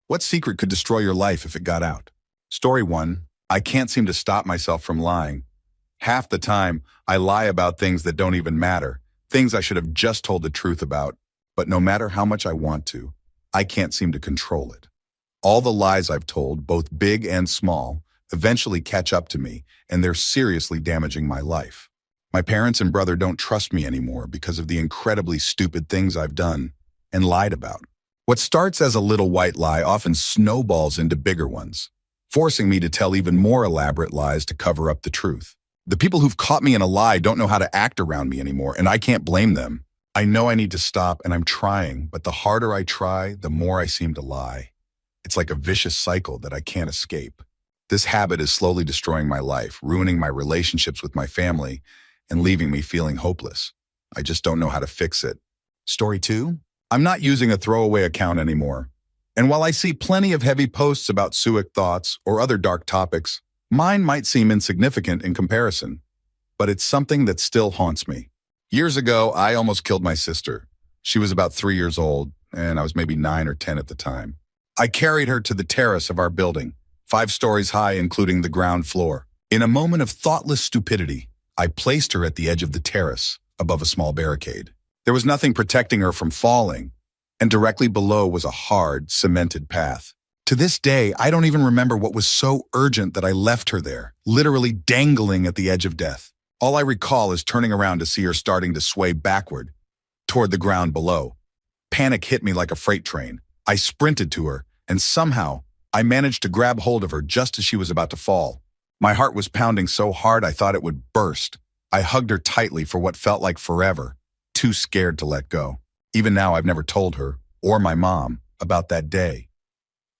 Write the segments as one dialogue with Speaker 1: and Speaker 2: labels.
Speaker 1: What secret could destroy your life if it got out? Story 1. I can't seem to stop myself from lying. Half the time, I lie about things that don't even matter, things I should have just told the truth about. But no matter how much I want to, I can't seem to control it. All the lies I've told, both big and small, eventually catch up to me, and they're seriously damaging my life. My parents and brother don't trust me anymore because of the incredibly stupid things I've done and lied about. What starts as a little white lie often snowballs into bigger ones, forcing me to tell even more elaborate lies to cover up the truth. The people who've caught me in a lie don't know how to act around me anymore, and I can't blame them. I know I need to stop, and I'm trying, but the harder I try, the more I seem to lie. It's like a vicious cycle that I can't escape. This habit is slowly destroying my life, ruining my relationships with my family, and leaving me feeling hopeless. I just don't know how to fix it. Story 2. I'm not using a throwaway account anymore. And while I see plenty of heavy posts about suic thoughts or other dark topics, mine might seem insignificant in comparison, but it's something that still haunts me. Years ago, I almost killed my sister. She was about 3 years old, and I was maybe 9 or 10 at the time. I carried her to the terrace of our building, 5 stories high, including the ground floor. In a moment of thoughtless stupidity, I placed her at the edge of the terrace, above a small barricade. There was nothing protecting her from falling, and directly below was a hard, cemented path. To this day, I don't even remember what was so urgent that I left her there, literally dangling at the edge of death. All I recall is turning around to see her starting to sway backward, toward the ground below. Panic hit me like a freight train. I sprinted to her, and somehow, I managed to grab hold of her just as she was about to fall. My heart was pounding so hard I thought it would burst. I hugged her tightly for what felt like forever, too scared to let go. Even now, I've never told her, or my mom, about that day.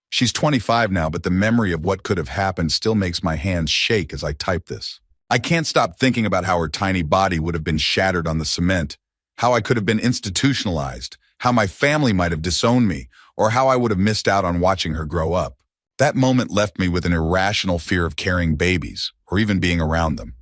Speaker 1: She's 25 now, but the memory of what could have happened still makes my hands shake as I type this. I can't stop thinking about how her tiny body would have been shattered on the cement, how I could have been institutionalized, how my family might have disowned me, or how I would have missed out on watching her grow up. That moment left me with an irrational fear of carrying babies, or even being around them.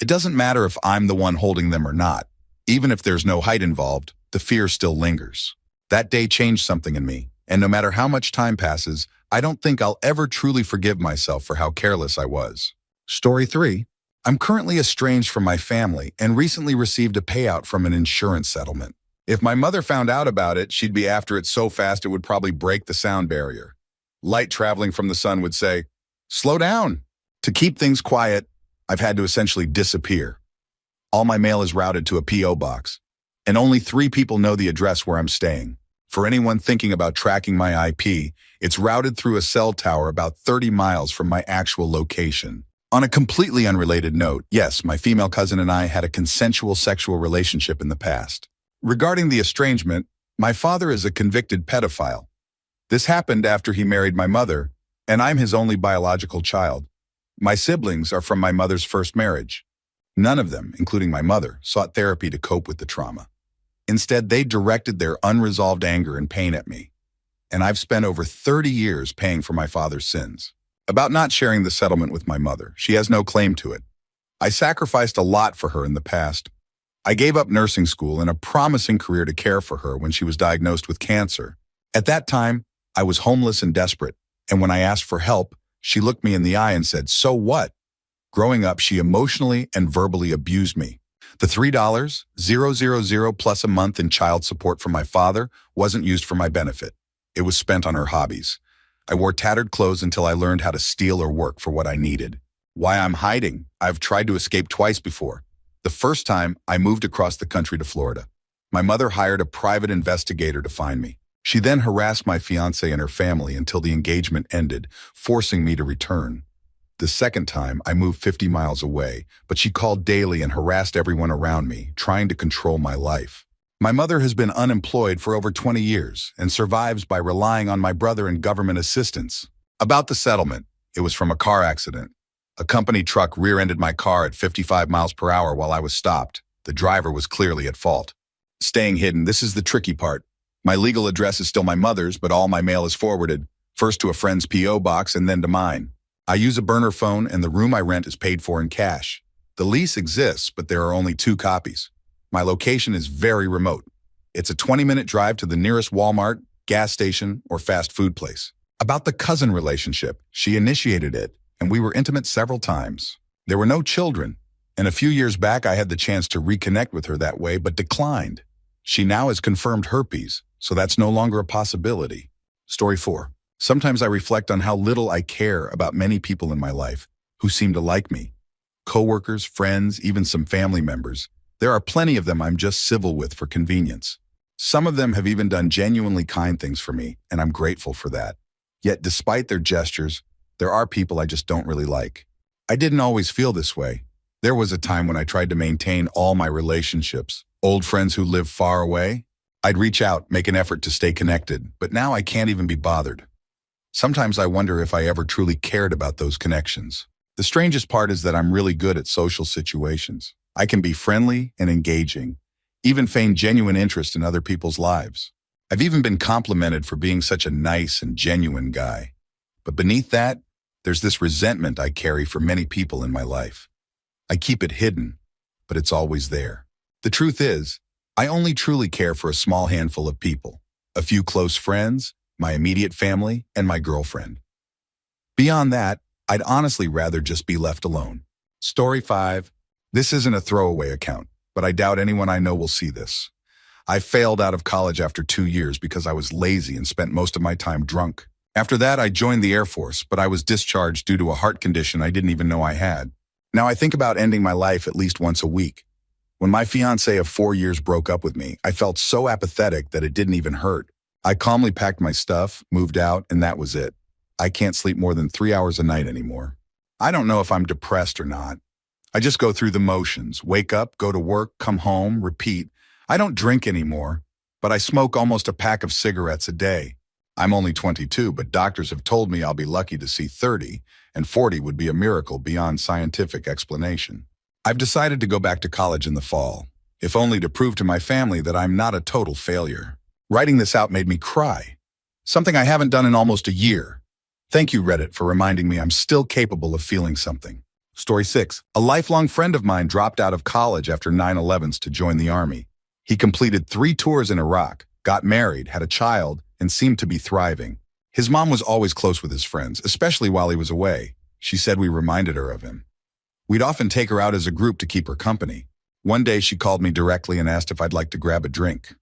Speaker 1: It doesn't matter if I'm the one holding them or not. Even if there's no height involved, the fear still lingers. That day changed something in me, and no matter how much time passes, I don't think I'll ever truly forgive myself for how careless I was. Story 3. I'm currently estranged from my family and recently received a payout from an insurance settlement. If my mother found out about it, she'd be after it so fast it would probably break the sound barrier. Light traveling from the sun would say, "Slow down." To keep things quiet, I've had to essentially disappear. All my mail is routed to a P.O. box, and only 3 people know the address where I'm staying. For anyone thinking about tracking my IP, it's routed through a cell tower about 30 miles from my actual location. On a completely unrelated note, yes, my female cousin and I had a consensual sexual relationship in the past. Regarding the estrangement, my father is a convicted pedophile. This happened after he married my mother, and I'm his only biological child. My siblings are from my mother's first marriage. None of them, including my mother, sought therapy to cope with the trauma. Instead, they directed their unresolved anger and pain at me. And I've spent over 30 years paying for my father's sins. About not sharing the settlement with my mother, she has no claim to it. I sacrificed a lot for her in the past. I gave up nursing school and a promising career to care for her when she was diagnosed with cancer. At that time, I was homeless and desperate, and when I asked for help, she looked me in the eye and said, "So what?" Growing up, she emotionally and verbally abused me. The $3,000 plus a month in child support from my father wasn't used for my benefit. It was spent on her hobbies. I wore tattered clothes until I learned how to steal or work for what I needed. Why I'm hiding? I've tried to escape twice before. The first time, I moved across the country to Florida. My mother hired a private investigator to find me. She then harassed my fiancé and her family until the engagement ended, forcing me to return. The second time, I moved 50 miles away, but she called daily and harassed everyone around me, trying to control my life. My mother has been unemployed for over 20 years and survives by relying on my brother and government assistance. About the settlement, it was from a car accident. A company truck rear-ended my car at 55 miles per hour while I was stopped. The driver was clearly at fault. Staying hidden, this is the tricky part. My legal address is still my mother's, but all my mail is forwarded, first to a friend's P.O. box and then to mine. I use a burner phone and the room I rent is paid for in cash. The lease exists, but there are only 2 copies. My location is very remote. It's a 20-minute drive to the nearest Walmart gas station, or fast food place. About the cousin relationship, she initiated it, and we were intimate several times. There were no children, and a few years back I had the chance to reconnect with her that way, but declined. She now has confirmed herpes, so that's no longer a possibility. Story 4. Sometimes I reflect on how little I care about many people in my life who seem to like me. Coworkers, friends, even some family members. There are plenty of them I'm just civil with for convenience. Some of them have even done genuinely kind things for me, and I'm grateful for that. Yet despite their gestures, there are people I just don't really like. I didn't always feel this way. There was a time when I tried to maintain all my relationships. Old friends who live far away, I'd reach out, make an effort to stay connected, but now I can't even be bothered. Sometimes I wonder if I ever truly cared about those connections. The strangest part is that I'm really good at social situations. I can be friendly and engaging, even feign genuine interest in other people's lives. I've even been complimented for being such a nice and genuine guy. But beneath that, there's this resentment I carry for many people in my life. I keep it hidden, but it's always there. The truth is, I only truly care for a small handful of people. A few close friends, my immediate family, and my girlfriend. Beyond that, I'd honestly rather just be left alone. Story 5. This isn't a throwaway account, but I doubt anyone I know will see this. I failed out of college after 2 years because I was lazy and spent most of my time drunk. After that, I joined the Air Force, but I was discharged due to a heart condition I didn't even know I had. Now I think about ending my life at least once a week. When my fiancée of 4 years broke up with me, I felt so apathetic that it didn't even hurt. I calmly packed my stuff, moved out, and that was it. I can't sleep more than 3 hours a night anymore. I don't know if I'm depressed or not. I just go through the motions, wake up, go to work, come home, repeat. I don't drink anymore, but I smoke almost a pack of cigarettes a day. I'm only 22, but doctors have told me I'll be lucky to see 30, and 40 would be a miracle beyond scientific explanation. I've decided to go back to college in the fall, if only to prove to my family that I'm not a total failure. Writing this out made me cry, something I haven't done in almost a year. Thank you, Reddit, for reminding me I'm still capable of feeling something. Story 6. A lifelong friend of mine dropped out of college after 9/11s to join the Army. He completed 3 tours in Iraq, got married, had a child, and seemed to be thriving. His mom was always close with his friends, especially while he was away. She said we reminded her of him. We'd often take her out as a group to keep her company. One day she called me directly and asked if I'd like to grab a drink.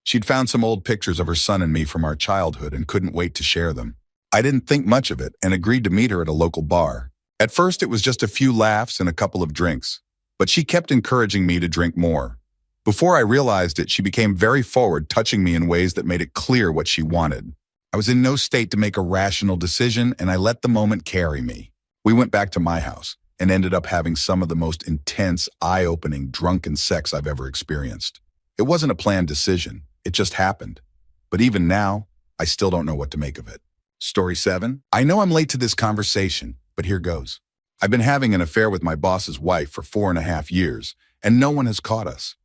Speaker 1: She'd found some old pictures of her son and me from our childhood and couldn't wait to share them. I didn't think much of it and agreed to meet her at a local bar. At first it was just a few laughs and a couple of drinks, but she kept encouraging me to drink more. Before I realized it, she became very forward, touching me in ways that made it clear what she wanted. I was in no state to make a rational decision, and I let the moment carry me. We went back to my house and ended up having some of the most intense, eye-opening, drunken sex I've ever experienced. It wasn't a planned decision. It just happened. But even now, I still don't know what to make of it. Story 7. I know I'm late to this conversation, but here goes. I've been having an affair with my boss's wife for 4.5 years, and no one has caught us.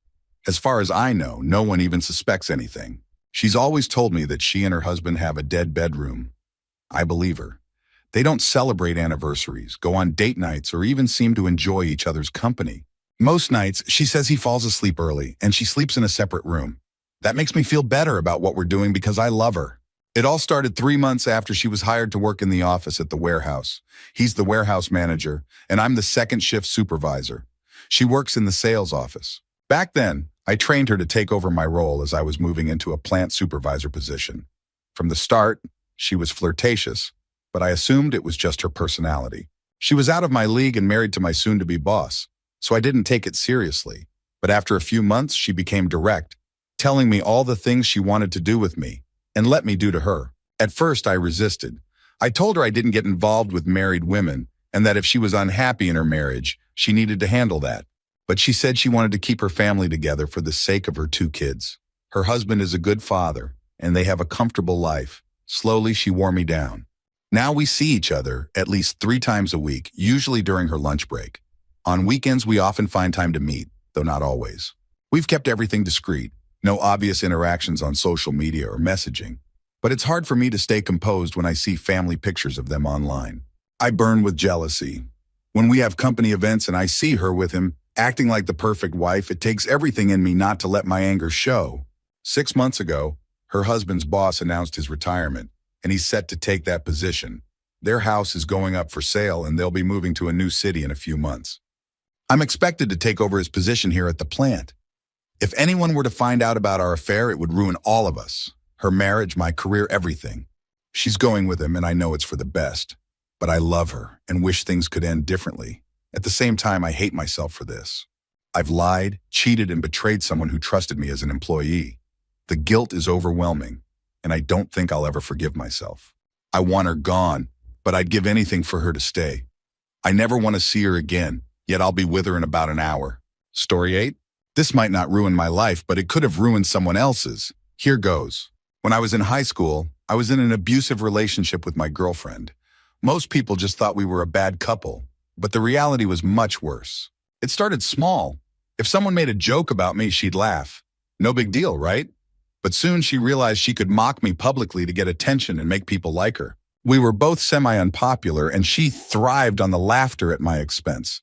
Speaker 1: As far as I know, no one even suspects anything. She's always told me that she and her husband have a dead bedroom. I believe her. They don't celebrate anniversaries, go on date nights, or even seem to enjoy each other's company. Most nights, she says he falls asleep early, and she sleeps in a separate room. That makes me feel better about what we're doing because I love her. It all started 3 months after she was hired to work in the office at the warehouse. He's the warehouse manager, and I'm the second shift supervisor. She works in the sales office. Back then, I trained her to take over my role as I was moving into a plant supervisor position. From the start, she was flirtatious, but I assumed it was just her personality. She was out of my league and married to my soon-to-be boss, so I didn't take it seriously. But after a few months, she became direct, telling me all the things she wanted to do with me and let me do to her. At first, I resisted. I told her I didn't get involved with married women and that if she was unhappy in her marriage, she needed to handle that. But she said she wanted to keep her family together for the sake of her 2 kids. Her husband is a good father, and they have a comfortable life. Slowly, she wore me down. Now we see each other at least 3 times a week, usually during her lunch break. On weekends, we often find time to meet, though not always. We've kept everything discreet, no obvious interactions on social media or messaging. But it's hard for me to stay composed when I see family pictures of them online. I burn with jealousy. When we have company events and I see her with him, acting like the perfect wife, it takes everything in me not to let my anger show. 6 months ago, Her husband's boss announced his retirement, and he's set to take that position. Their house is going up for sale, and they'll be moving to a new city in a few months. I'm expected to take over his position here at the plant. If anyone were to find out about our affair, it would ruin all of us. Her marriage, my career, everything. She's going with him, and I know it's for the best. But I love her and wish things could end differently. At the same time, I hate myself for this. I've lied, cheated, and betrayed someone who trusted me as an employee. The guilt is overwhelming, and I don't think I'll ever forgive myself. I want her gone, but I'd give anything for her to stay. I never want to see her again, yet I'll be with her in about an hour. Story 8. This might not ruin my life, but it could have ruined someone else's. Here goes. When I was in high school, I was in an abusive relationship with my girlfriend. Most people just thought we were a bad couple, but the reality was much worse. It started small. If someone made a joke about me, she'd laugh. No big deal, right? But soon she realized she could mock me publicly to get attention and make people like her. We were both semi-unpopular, and she thrived on the laughter at my expense.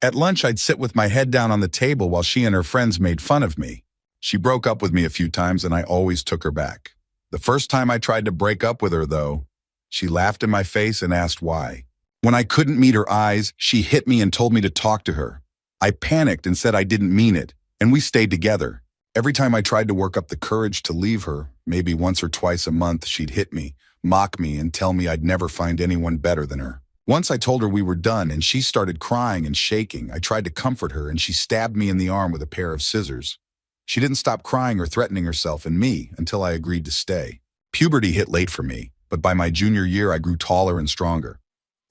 Speaker 1: At lunch, I'd sit with my head down on the table while she and her friends made fun of me. She broke up with me a few times, and I always took her back. The first time I tried to break up with her, though, she laughed in my face and asked why. When I couldn't meet her eyes, she hit me and told me to talk to her. I panicked and said I didn't mean it, and we stayed together. Every time I tried to work up the courage to leave her, maybe once or twice a month, she'd hit me, mock me, and tell me I'd never find anyone better than her. Once I told her we were done, and she started crying and shaking. I tried to comfort her, and she stabbed me in the arm with a pair of scissors. She didn't stop crying or threatening herself and me until I agreed to stay. Puberty hit late for me, but by my junior year, I grew taller and stronger.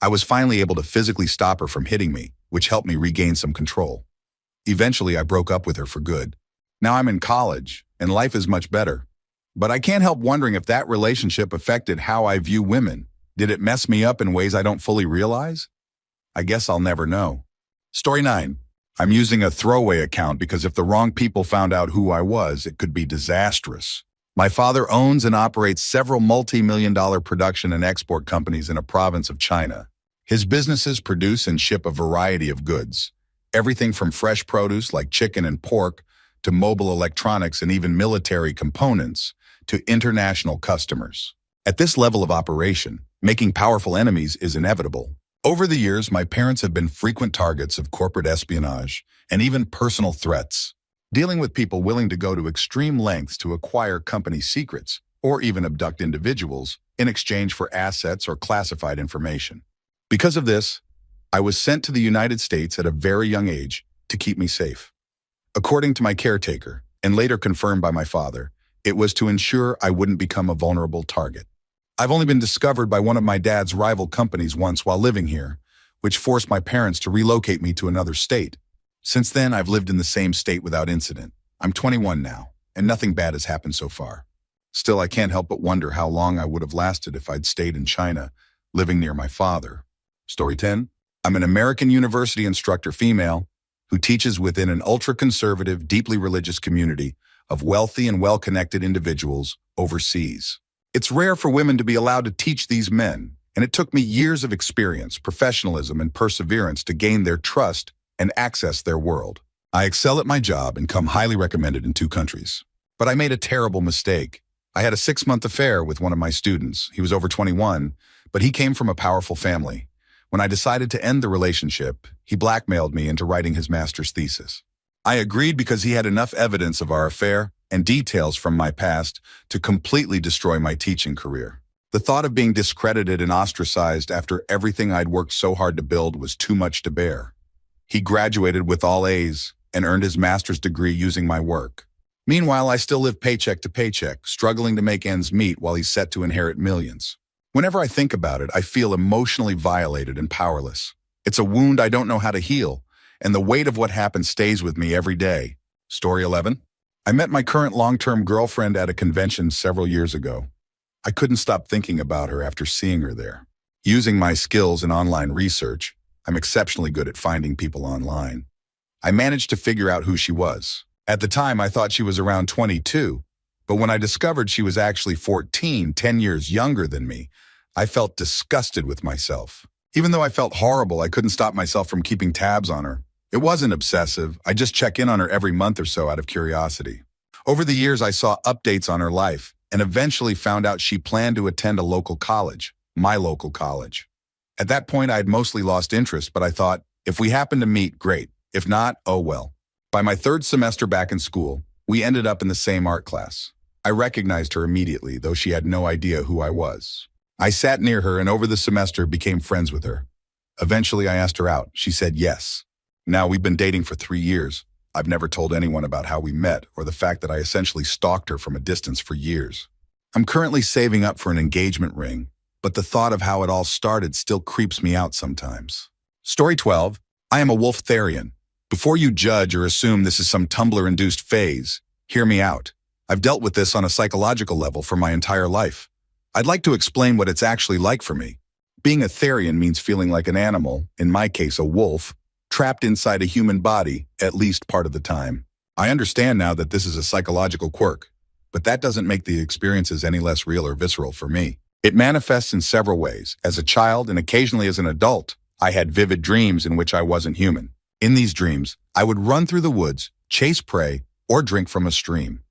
Speaker 1: I was finally able to physically stop her from hitting me, which helped me regain some control. Eventually, I broke up with her for good. Now I'm in college, and life is much better. But I can't help wondering if that relationship affected how I view women. Did it mess me up in ways I don't fully realize? I guess I'll never know. Story 9. I'm using a throwaway account because if the wrong people found out who I was, it could be disastrous. My father owns and operates several multi-million-dollar production and export companies in a province of China. His businesses produce and ship a variety of goods, everything from fresh produce like chicken and pork to mobile electronics and even military components to international customers. At this level of operation, making powerful enemies is inevitable. Over the years, my parents have been frequent targets of corporate espionage and even personal threats, dealing with people willing to go to extreme lengths to acquire company secrets or even abduct individuals in exchange for assets or classified information. Because of this, I was sent to the United States at a very young age to keep me safe. According to my caretaker, and later confirmed by my father, it was to ensure I wouldn't become a vulnerable target. I've only been discovered by one of my dad's rival companies once while living here, which forced my parents to relocate me to another state. Since then, I've lived in the same state without incident. I'm 21 now, and nothing bad has happened so far. Still, I can't help but wonder how long I would have lasted if I'd stayed in China, living near my father. Story 10. I'm an American university instructor female who teaches within an ultra-conservative, deeply religious community of wealthy and well-connected individuals overseas. It's rare for women to be allowed to teach these men, and it took me years of experience, professionalism, and perseverance to gain their trust and access their world. I excel at my job and come highly recommended in 2 countries. But I made a terrible mistake. I had a 6-month affair with one of my students. He was over 21, but he came from a powerful family. When I decided to end the relationship, he blackmailed me into writing his master's thesis. I agreed because he had enough evidence of our affair and details from my past to completely destroy my teaching career. The thought of being discredited and ostracized after everything I'd worked so hard to build was too much to bear. He graduated with all A's and earned his master's degree using my work. Meanwhile, I still live paycheck to paycheck, struggling to make ends meet while he's set to inherit millions. Whenever I think about it, I feel emotionally violated and powerless. It's a wound I don't know how to heal, and the weight of what happened stays with me every day. Story 11. I met my current long-term girlfriend at a convention several years ago. I couldn't stop thinking about her after seeing her there. Using my skills in online research, I'm exceptionally good at finding people online. I managed to figure out who she was. At the time, I thought she was around 22, but when I discovered she was actually 14, 10 years younger than me, I felt disgusted with myself. Even though I felt horrible, I couldn't stop myself from keeping tabs on her. It wasn't obsessive. I just check in on her every month or so out of curiosity. Over the years, I saw updates on her life, and eventually found out she planned to attend a local college, my local college. At that point, I had mostly lost interest, but I thought, if we happen to meet, great. If not, oh well. By my third semester back in school, we ended up in the same art class. I recognized her immediately, though she had no idea who I was. I sat near her and over the semester became friends with her. Eventually, I asked her out. She said yes. Now, we've been dating for 3 years. I've never told anyone about how we met or the fact that I essentially stalked her from a distance for years. I'm currently saving up for an engagement ring, but the thought of how it all started still creeps me out sometimes. Story 12. I am a Wolftherian. Before you judge or assume this is some Tumblr-induced phase, hear me out. I've dealt with this on a psychological level for my entire life. I'd like to explain what it's actually like for me. Being a Therian means feeling like an animal, in my case a wolf, trapped inside a human body at least part of the time. I understand now that this is a psychological quirk, but that doesn't make the experiences any less real or visceral for me. It manifests in several ways. As a child and occasionally as an adult, I had vivid dreams in which I wasn't human. In these dreams, I would run through the woods, chase prey, or drink from a stream.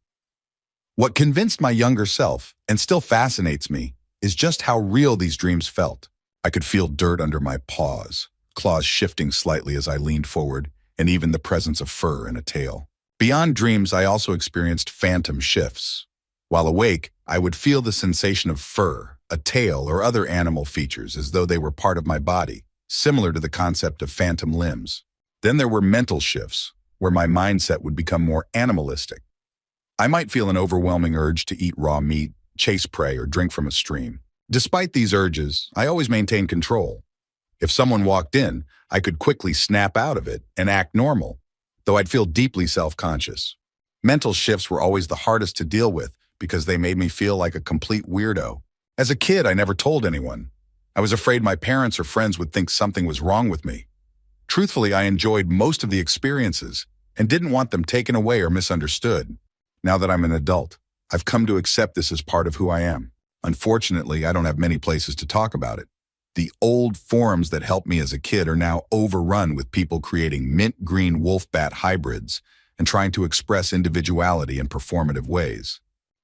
Speaker 1: What convinced my younger self, and still fascinates me, is just how real these dreams felt. I could feel dirt under my paws, claws shifting slightly as I leaned forward, and even the presence of fur and a tail. Beyond dreams, I also experienced phantom shifts. While awake, I would feel the sensation of fur, a tail, or other animal features as though they were part of my body, similar to the concept of phantom limbs. Then there were mental shifts, where my mindset would become more animalistic. I might feel an overwhelming urge to eat raw meat, chase prey, or drink from a stream. Despite these urges, I always maintained control. If someone walked in, I could quickly snap out of it and act normal, though I'd feel deeply self-conscious. Mental shifts were always the hardest to deal with because they made me feel like a complete weirdo. As a kid, I never told anyone. I was afraid my parents or friends would think something was wrong with me. Truthfully, I enjoyed most of the experiences and didn't want them taken away or misunderstood. Now that I'm an adult, I've come to accept this as part of who I am. Unfortunately, I don't have many places to talk about it. The old forums that helped me as a kid are now overrun with people creating mint green wolf bat hybrids and trying to express individuality in performative ways.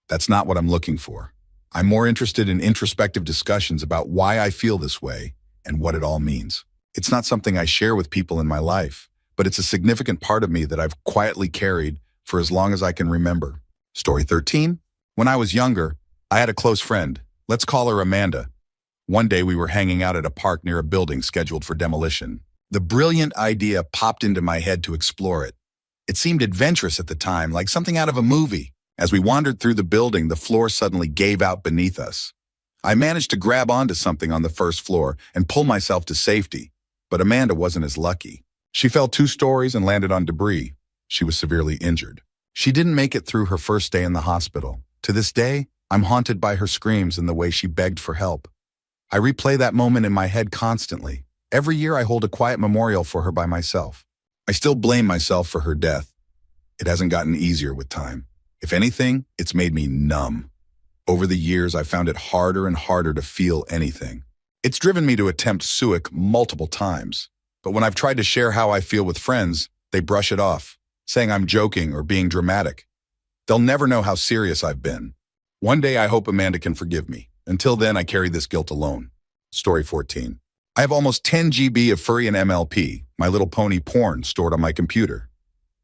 Speaker 1: That's not what I'm looking for. I'm more interested in introspective discussions about why I feel this way and what it all means. It's not something I share with people in my life, but it's a significant part of me that I've quietly carried for as long as I can remember. Story 13. When I was younger, I had a close friend. Let's call her Amanda. One day we were hanging out at a park near a building scheduled for demolition. The brilliant idea popped into my head to explore it. It seemed adventurous at the time, like something out of a movie. As we wandered through the building, the floor suddenly gave out beneath us. I managed to grab onto something on the first floor and pull myself to safety, but Amanda wasn't as lucky. She fell 2 stories and landed on debris. She was severely injured. She didn't make it through her first day in the hospital. To this day, I'm haunted by her screams and the way she begged for help. I replay that moment in my head constantly. Every year I hold a quiet memorial for her by myself. I still blame myself for her death. It hasn't gotten easier with time. If anything, it's made me numb. Over the years, I found it harder and harder to feel anything. It's driven me to attempt suicide multiple times. But when I've tried to share how I feel with friends, they brush it off, saying I'm joking or being dramatic. They'll never know how serious I've been. One day I hope Amanda can forgive me. Until then, I carry this guilt alone. Story 14. I have almost 10 GB of furry and MLP, My Little Pony porn, stored on my computer.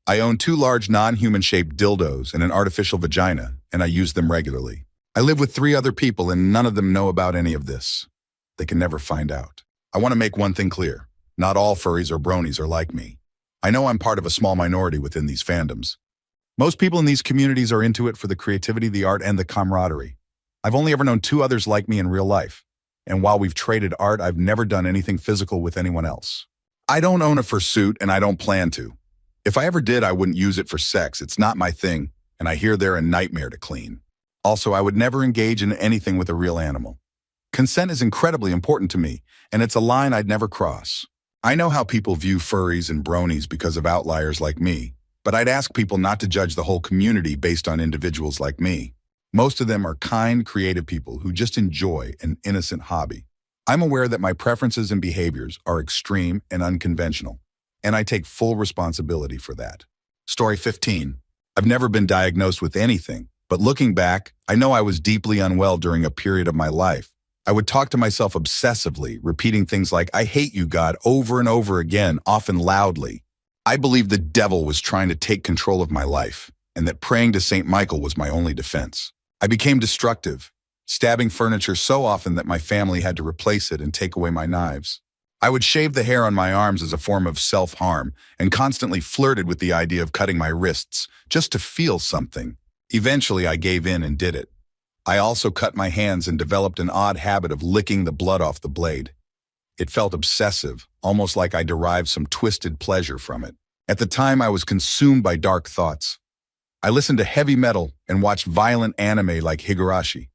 Speaker 1: I own 2 large non-human-shaped dildos and an artificial vagina, and I use them regularly. I live with 3 other people, and none of them know about any of this. They can never find out. I want to make one thing clear. Not all furries or bronies are like me. I know I'm part of a small minority within these fandoms. Most people in these communities are into it for the creativity, the art, and the camaraderie. I've only ever known 2 others like me in real life. And while we've traded art, I've never done anything physical with anyone else. I don't own a fursuit, and I don't plan to. If I ever did, I wouldn't use it for sex. It's not my thing, and I hear they're a nightmare to clean. Also, I would never engage in anything with a real animal. Consent is incredibly important to me, and it's a line I'd never cross. I know how people view furries and bronies because of outliers like me, but I'd ask people not to judge the whole community based on individuals like me. Most of them are kind, creative people who just enjoy an innocent hobby. I'm aware that my preferences and behaviors are extreme and unconventional, and I take full responsibility for that. Story 15. I've never been diagnosed with anything, But looking back, I know I was deeply unwell during a period of my life. I would talk to myself obsessively, repeating things like, "I hate you, God," over and over again, often loudly. I believed the devil was trying to take control of my life, and that praying to St. Michael was my only defense. I became destructive, stabbing furniture so often that my family had to replace it and take away my knives. I would shave the hair on my arms as a form of self-harm and constantly flirted with the idea of cutting my wrists just to feel something. Eventually, I gave in and did it. I also cut my hands and developed an odd habit of licking the blood off the blade. It felt obsessive, almost like I derived some twisted pleasure from it. At the time, I was consumed by dark thoughts. I listened to heavy metal and watched violent anime like Higurashi.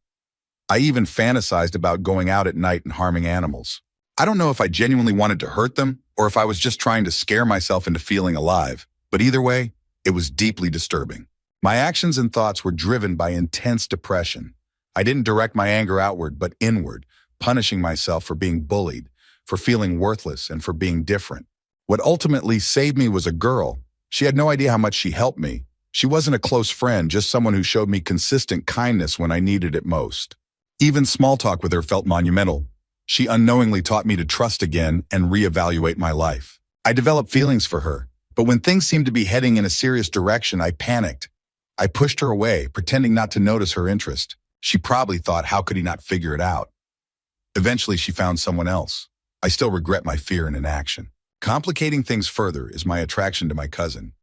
Speaker 1: I even fantasized about going out at night and harming animals. I don't know if I genuinely wanted to hurt them or if I was just trying to scare myself into feeling alive, but either way, it was deeply disturbing. My actions and thoughts were driven by intense depression. I didn't direct my anger outward, but inward, punishing myself for being bullied, for feeling worthless, and for being different. What ultimately saved me was a girl. She had no idea how much she helped me. She wasn't a close friend, just someone who showed me consistent kindness when I needed it most. Even small talk with her felt monumental. She unknowingly taught me to trust again and reevaluate my life. I developed feelings for her, but when things seemed to be heading in a serious direction, I panicked. I pushed her away, pretending not to notice her interest. She probably thought, how could he not figure it out? Eventually, she found someone else. I still regret my fear and inaction. Complicating things further is my attraction to my cousin.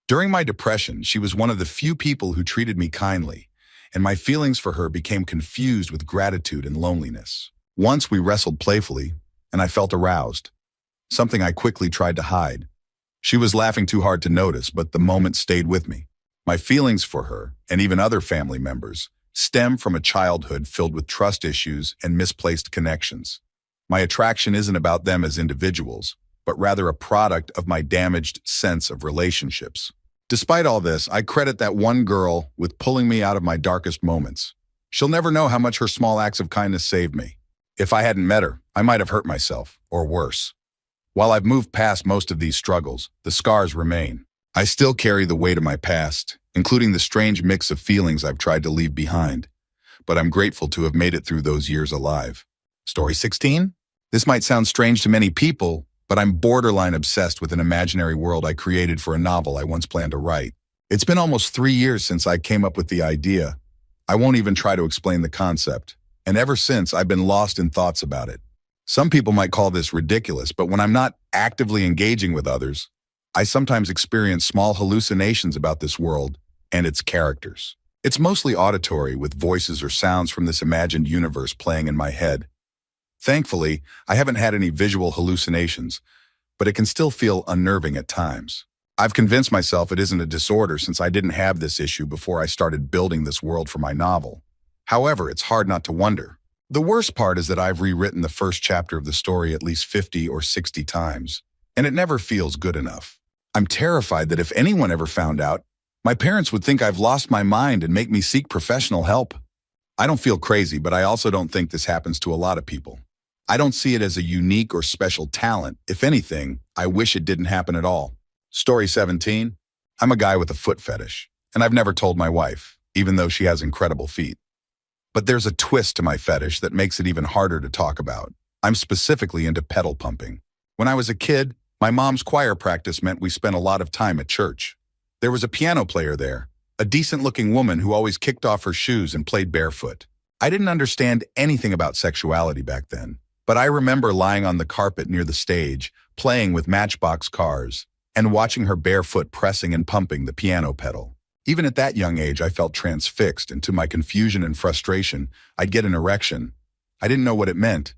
Speaker 1: During my depression, she was one of the few people who treated me kindly, and my feelings for her became confused with gratitude and loneliness. Once we wrestled playfully, and I felt aroused, something I quickly tried to hide. She was laughing too hard to notice, but the moment stayed with me. My feelings for her, and even other family members, stem from a childhood filled with trust issues and misplaced connections. My attraction isn't about them as individuals, but rather a product of my damaged sense of relationships. Despite all this, I credit that one girl with pulling me out of my darkest moments. She'll never know how much her small acts of kindness saved me. If I hadn't met her, I might have hurt myself, or worse. While I've moved past most of these struggles, the scars remain. I still carry the weight of my past, including the strange mix of feelings I've tried to leave behind. But I'm grateful to have made it through those years alive. Story 16? This might sound strange to many people, but I'm borderline obsessed with an imaginary world I created for a novel I once planned to write. It's been almost 3 years since I came up with the idea. I won't even try to explain the concept. And ever since, I've been lost in thoughts about it. Some people might call this ridiculous, but when I'm not actively engaging with others, I sometimes experience small hallucinations about this world and its characters. It's mostly auditory, with voices or sounds from this imagined universe playing in my head. Thankfully, I haven't had any visual hallucinations, but it can still feel unnerving at times. I've convinced myself it isn't a disorder since I didn't have this issue before I started building this world for my novel. However, it's hard not to wonder. The worst part is that I've rewritten the first chapter of the story at least 50 or 60 times, and it never feels good enough. I'm terrified that if anyone ever found out, my parents would think I've lost my mind and make me seek professional help. I don't feel crazy, but I also don't think this happens to a lot of people. I don't see it as a unique or special talent. If anything, I wish it didn't happen at all. Story 17. I'm a guy with a foot fetish, and I've never told my wife, even though she has incredible feet. But there's a twist to my fetish that makes it even harder to talk about. I'm specifically into pedal pumping. When I was a kid, my mom's choir practice meant we spent a lot of time at church. There was a piano player there, a decent-looking woman who always kicked off her shoes and played barefoot. I didn't understand anything about sexuality back then, but I remember lying on the carpet near the stage, playing with Matchbox cars, and watching her barefoot pressing and pumping the piano pedal. Even at that young age, I felt transfixed, and to my confusion and frustration, I'd get an erection. I didn't know what it meant,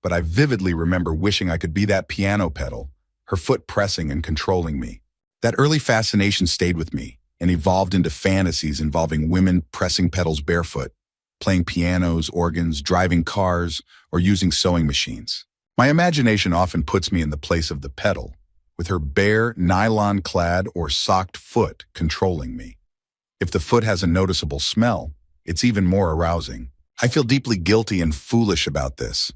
Speaker 1: but I vividly remember wishing I could be that piano pedal, her foot pressing and controlling me. That early fascination stayed with me and evolved into fantasies involving women pressing pedals barefoot, playing pianos, organs, driving cars, or using sewing machines. My imagination often puts me in the place of the pedal, with her bare, nylon-clad or socked foot controlling me. If the foot has a noticeable smell, it's even more arousing. I feel deeply guilty and foolish about this.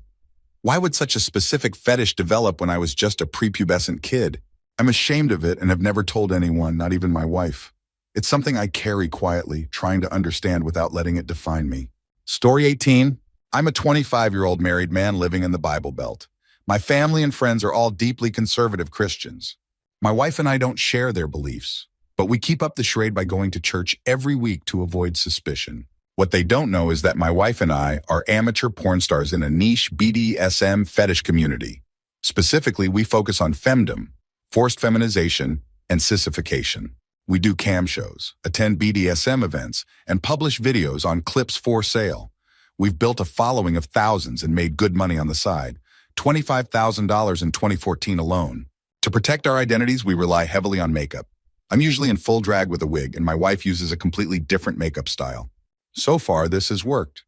Speaker 1: Why would such a specific fetish develop when I was just a prepubescent kid? I'm ashamed of it and have never told anyone, not even my wife. It's something I carry quietly, trying to understand without letting it define me. Story 18. I'm a 25-year-old married man living in the Bible Belt. My family and friends are all deeply conservative Christians. My wife and I don't share their beliefs, but we keep up the charade by going to church every week to avoid suspicion. What they don't know is that my wife and I are amateur porn stars in a niche BDSM fetish community. Specifically, we focus on femdom, forced feminization, and sissification. We do cam shows, attend BDSM events, and publish videos on clips for sale. We've built a following of thousands and made good money on the side, $25,000 in 2014 alone. To protect our identities, we rely heavily on makeup. I'm usually in full drag with a wig, and my wife uses a completely different makeup style. So far, this has worked.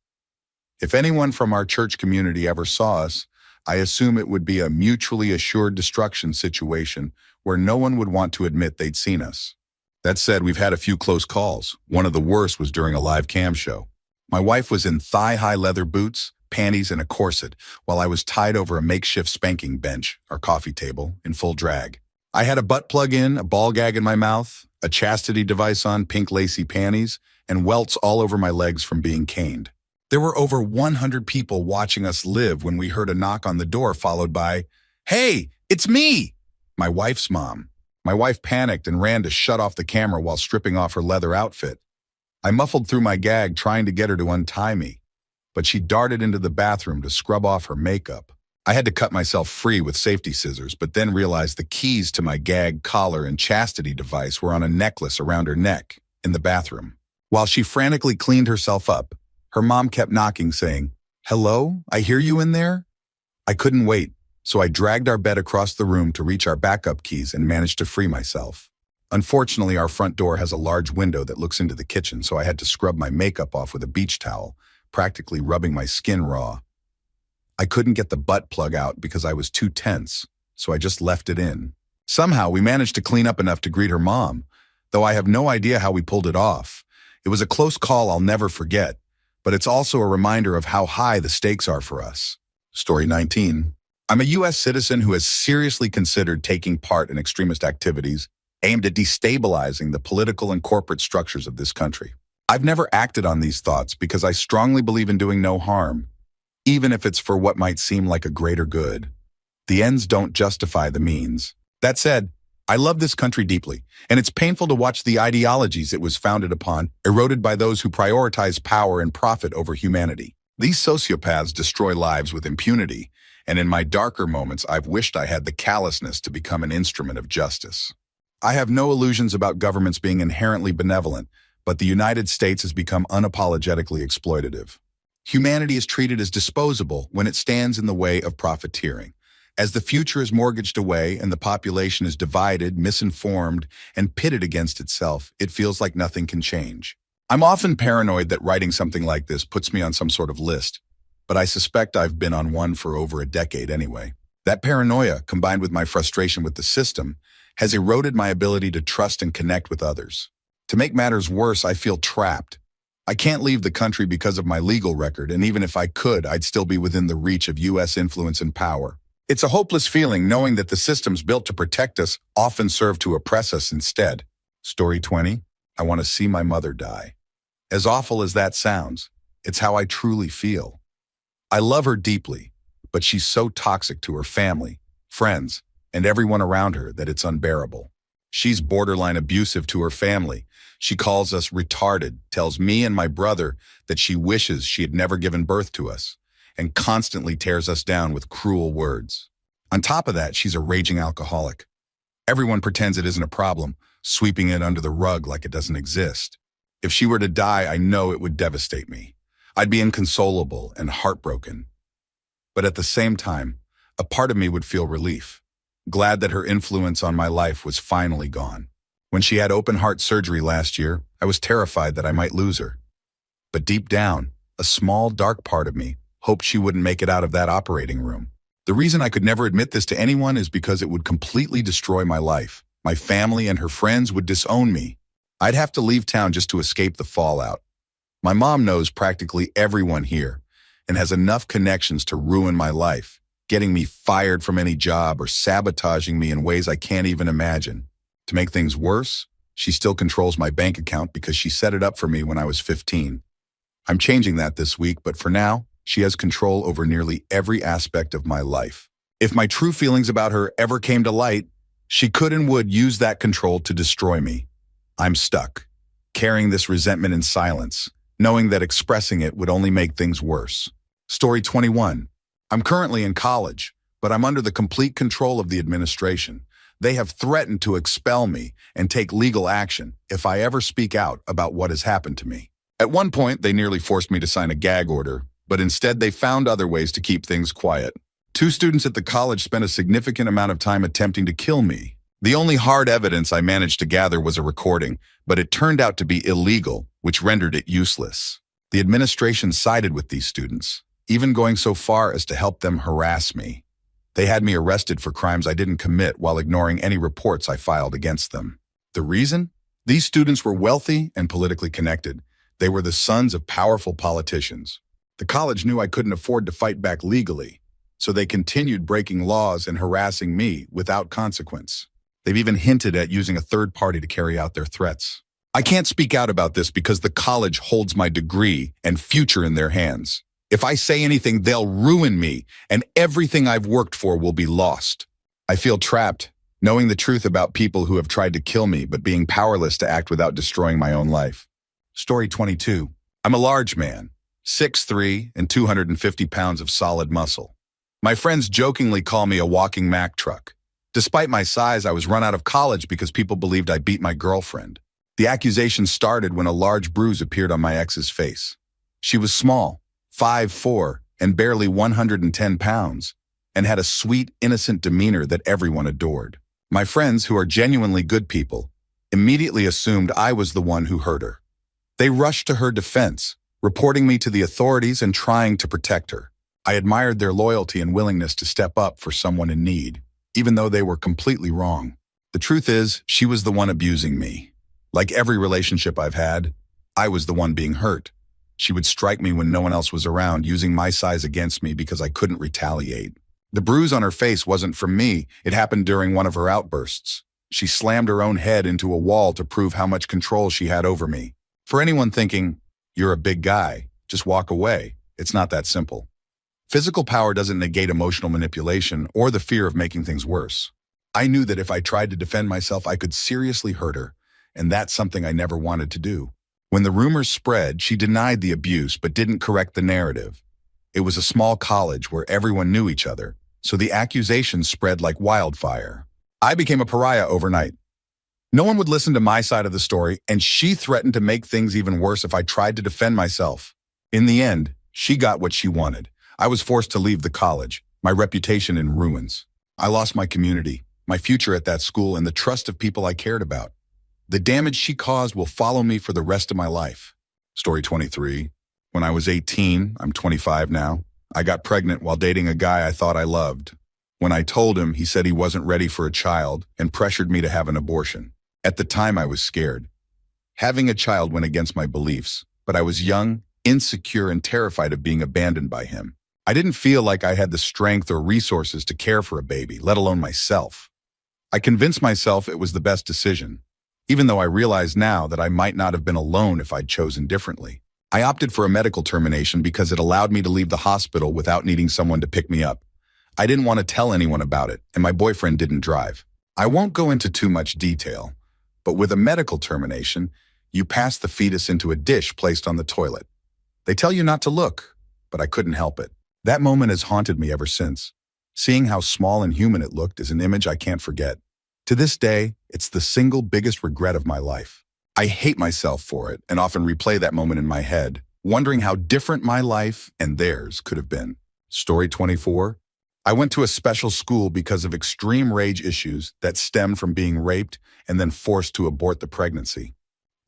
Speaker 1: If anyone from our church community ever saw us, I assume it would be a mutually assured destruction situation where no one would want to admit they'd seen us. That said, we've had a few close calls. One of the worst was during a live cam show. My wife was in thigh-high leather boots, panties, and a corset, while I was tied over a makeshift spanking bench, our coffee table, in full drag. I had a butt plug in, a ball gag in my mouth, a chastity device on, pink lacy panties, and welts all over my legs from being caned. There were over 100 people watching us live when we heard a knock on the door followed by, "Hey, it's me!" My wife's mom. My wife panicked and ran to shut off the camera while stripping off her leather outfit. I muffled through my gag trying to get her to untie me, but she darted into the bathroom to scrub off her makeup. I had to cut myself free with safety scissors, but then realized the keys to my gag, collar, and chastity device were on a necklace around her neck in the bathroom. While she frantically cleaned herself up, her mom kept knocking, saying, "Hello, I hear you in there?" I couldn't wait, so I dragged our bed across the room to reach our backup keys and managed to free myself. Unfortunately, our front door has a large window that looks into the kitchen, so I had to scrub my makeup off with a beach towel, practically rubbing my skin raw. I couldn't get the butt plug out because I was too tense, so I just left it in. Somehow, we managed to clean up enough to greet her mom, though I have no idea how we pulled it off. It was a close call I'll never forget, but it's also a reminder of how high the stakes are for us. Story 19. I'm a U.S. citizen who has seriously considered taking part in extremist activities aimed at destabilizing the political and corporate structures of this country. I've never acted on these thoughts because I strongly believe in doing no harm, even if it's for what might seem like a greater good. The ends don't justify the means. That said, I love this country deeply, and it's painful to watch the ideologies it was founded upon eroded by those who prioritize power and profit over humanity. These sociopaths destroy lives with impunity, and in my darker moments, I've wished I had the callousness to become an instrument of justice. I have no illusions about governments being inherently benevolent, but the United States has become unapologetically exploitative. Humanity is treated as disposable when it stands in the way of profiteering. As the future is mortgaged away and the population is divided, misinformed, and pitted against itself, it feels like nothing can change. I'm often paranoid that writing something like this puts me on some sort of list, but I suspect I've been on one for over a decade anyway. That paranoia, combined with my frustration with the system, has eroded my ability to trust and connect with others. To make matters worse, I feel trapped. I can't leave the country because of my legal record, and even if I could, I'd still be within the reach of U.S. influence and power. It's a hopeless feeling knowing that the systems built to protect us often serve to oppress us instead. Story 20. I want to see my mother die. As awful as that sounds, it's how I truly feel. I love her deeply, but she's so toxic to her family, friends, and everyone around her that it's unbearable. She's borderline abusive to her family. She calls us retarded, tells me and my brother that she wishes she had never given birth to us, and constantly tears us down with cruel words. On top of that, she's a raging alcoholic. Everyone pretends it isn't a problem, sweeping it under the rug like it doesn't exist. If she were to die, I know it would devastate me. I'd be inconsolable and heartbroken. But at the same time, a part of me would feel relief, glad that her influence on my life was finally gone. When she had open heart surgery last year, I was terrified that I might lose her. But deep down, a small, dark part of me hoped she wouldn't make it out of that operating room. The reason I could never admit this to anyone is because it would completely destroy my life. My family and her friends would disown me. I'd have to leave town just to escape the fallout. My mom knows practically everyone here and has enough connections to ruin my life, getting me fired from any job or sabotaging me in ways I can't even imagine. To make things worse, She still controls my bank account because she set it up for me when I was 15. I'm changing that this week, but for now, she has control over nearly every aspect of my life. If my true feelings about her ever came to light, she could and would use that control to destroy me. I'm stuck, carrying this resentment in silence, knowing that expressing it would only make things worse. Story 21. I'm currently in college, but I'm under the complete control of the administration. They have threatened to expel me and take legal action if I ever speak out about what has happened to me. At one point, they nearly forced me to sign a gag order, but instead they found other ways to keep things quiet. 2 students at the college spent a significant amount of time attempting to kill me. The only hard evidence I managed to gather was a recording, but it turned out to be illegal, which rendered it useless. The administration sided with these students, even going so far as to help them harass me. They had me arrested for crimes I didn't commit while ignoring any reports I filed against them. The reason? These students were wealthy and politically connected. They were the sons of powerful politicians. The college knew I couldn't afford to fight back legally, so they continued breaking laws and harassing me without consequence. They've even hinted at using a third party to carry out their threats. I can't speak out about this because the college holds my degree and future in their hands. If I say anything, they'll ruin me, and everything I've worked for will be lost. I feel trapped, knowing the truth about people who have tried to kill me, but being powerless to act without destroying my own life. Story 22. I'm a large man, 6'3" and 250 pounds of solid muscle. My friends jokingly call me a walking Mack truck. Despite my size, I was run out of college because people believed I beat my girlfriend. The accusation started when a large bruise appeared on my ex's face. She was small, 5'4", and barely 110 pounds, and had a sweet, innocent demeanor that everyone adored. My friends, who are genuinely good people, immediately assumed I was the one who hurt her. They rushed to her defense, reporting me to the authorities and trying to protect her. I admired their loyalty and willingness to step up for someone in need, even though they were completely wrong. The truth is, she was the one abusing me. Like every relationship I've had, I was the one being hurt. She would strike me when no one else was around, using my size against me because I couldn't retaliate. The bruise on her face wasn't from me. It happened during one of her outbursts. She slammed her own head into a wall to prove how much control she had over me. For anyone thinking, you're a big guy, just walk away, it's not that simple. Physical power doesn't negate emotional manipulation or the fear of making things worse. I knew that if I tried to defend myself, I could seriously hurt her, and that's something I never wanted to do. When the rumors spread, she denied the abuse but didn't correct the narrative. It was a small college where everyone knew each other, so the accusations spread like wildfire. I became a pariah overnight. No one would listen to my side of the story, and she threatened to make things even worse if I tried to defend myself. In the end, she got what she wanted. I was forced to leave the college, my reputation in ruins. I lost my community, my future at that school, and the trust of people I cared about. The damage she caused will follow me for the rest of my life. Story 23. When I was 18, I'm 25 now, I got pregnant while dating a guy I thought I loved. When I told him, he said he wasn't ready for a child and pressured me to have an abortion. At the time, I was scared. Having a child went against my beliefs, but I was young, insecure, and terrified of being abandoned by him. I didn't feel like I had the strength or resources to care for a baby, let alone myself. I convinced myself it was the best decision, even though I realize now that I might not have been alone if I'd chosen differently. I opted for a medical termination because it allowed me to leave the hospital without needing someone to pick me up. I didn't want to tell anyone about it, and my boyfriend didn't drive. I won't go into too much detail, but with a medical termination, you pass the fetus into a dish placed on the toilet. They tell you not to look, but I couldn't help it. That moment has haunted me ever since. Seeing how small and human it looked is an image I can't forget. To this day, it's the single biggest regret of my life. I hate myself for it and often replay that moment in my head, wondering how different my life and theirs could have been. Story 24. I went to a special school because of extreme rage issues that stemmed from being raped and then forced to abort the pregnancy.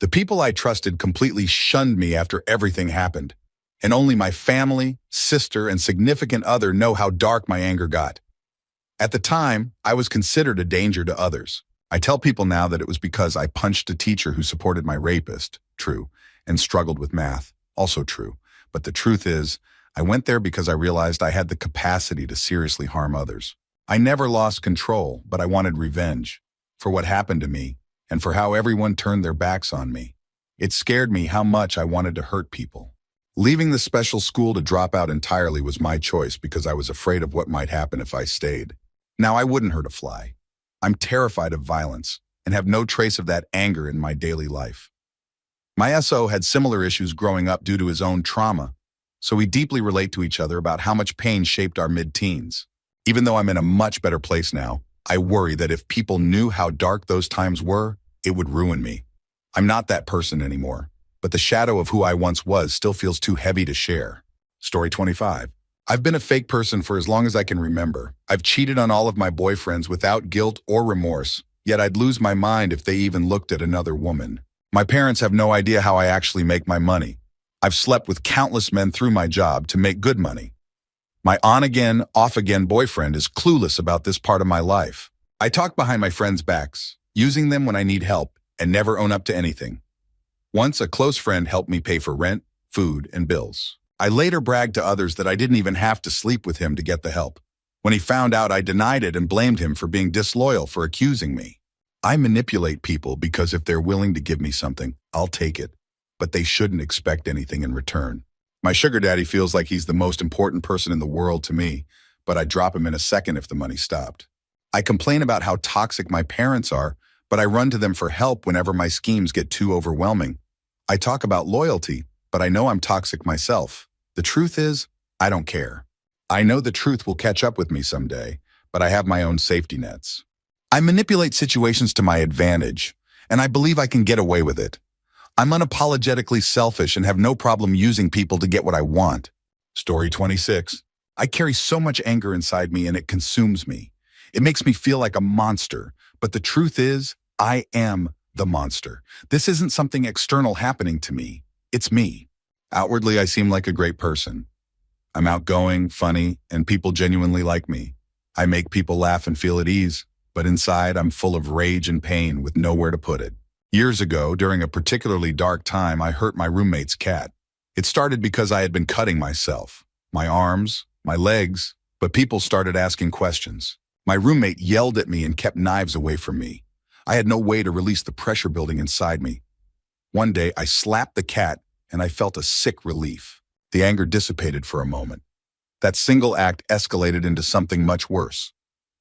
Speaker 1: The people I trusted completely shunned me after everything happened, and only my family, sister, and significant other know how dark my anger got. At the time, I was considered a danger to others. I tell people now that it was because I punched a teacher who supported my rapist, true, and struggled with math, also true. But the truth is, I went there because I realized I had the capacity to seriously harm others. I never lost control, but I wanted revenge for what happened to me and for how everyone turned their backs on me. It scared me how much I wanted to hurt people. Leaving the special school to drop out entirely was my choice because I was afraid of what might happen if I stayed. Now, I wouldn't hurt a fly. I'm terrified of violence and have no trace of that anger in my daily life. My SO had similar issues growing up due to his own trauma, so we deeply relate to each other about how much pain shaped our mid-teens. Even though I'm in a much better place now, I worry that if people knew how dark those times were, it would ruin me. I'm not that person anymore, but the shadow of who I once was still feels too heavy to share. Story 25. I've been a fake person for as long as I can remember. I've cheated on all of my boyfriends without guilt or remorse, yet I'd lose my mind if they even looked at another woman. My parents have no idea how I actually make my money. I've slept with countless men through my job to make good money. My on-again, off-again boyfriend is clueless about this part of my life. I talk behind my friends' backs, using them when I need help, and never own up to anything. Once, a close friend helped me pay for rent, food, and bills. I later bragged to others that I didn't even have to sleep with him to get the help. When he found out, I denied it and blamed him for being disloyal for accusing me. I manipulate people because if they're willing to give me something, I'll take it, but they shouldn't expect anything in return. My sugar daddy feels like he's the most important person in the world to me, but I'd drop him in a second if the money stopped. I complain about how toxic my parents are, but I run to them for help whenever my schemes get too overwhelming. I talk about loyalty, but I know I'm toxic myself. The truth is, I don't care. I know the truth will catch up with me someday, but I have my own safety nets. I manipulate situations to my advantage, and I believe I can get away with it. I'm unapologetically selfish and have no problem using people to get what I want. Story 26. I carry so much anger inside me and it consumes me. It makes me feel like a monster, but the truth is, I am the monster. This isn't something external happening to me. It's me. Outwardly, I seem like a great person. I'm outgoing, funny, and people genuinely like me. I make people laugh and feel at ease. But inside, I'm full of rage and pain with nowhere to put it. Years ago, during a particularly dark time, I hurt my roommate's cat. It started because I had been cutting myself, my arms, my legs, but people started asking questions. My roommate yelled at me and kept knives away from me. I had no way to release the pressure building inside me. One day, I slapped the cat and I felt a sick relief. The anger dissipated for a moment. That single act escalated into something much worse.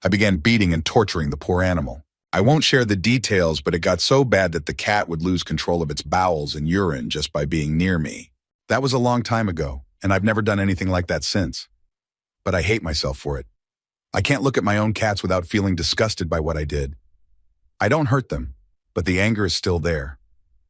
Speaker 1: I began beating and torturing the poor animal. I won't share the details, but it got so bad that the cat would lose control of its bowels and urine just by being near me. That was a long time ago, and I've never done anything like that since. But I hate myself for it. I can't look at my own cats without feeling disgusted by what I did. I don't hurt them, but the anger is still there,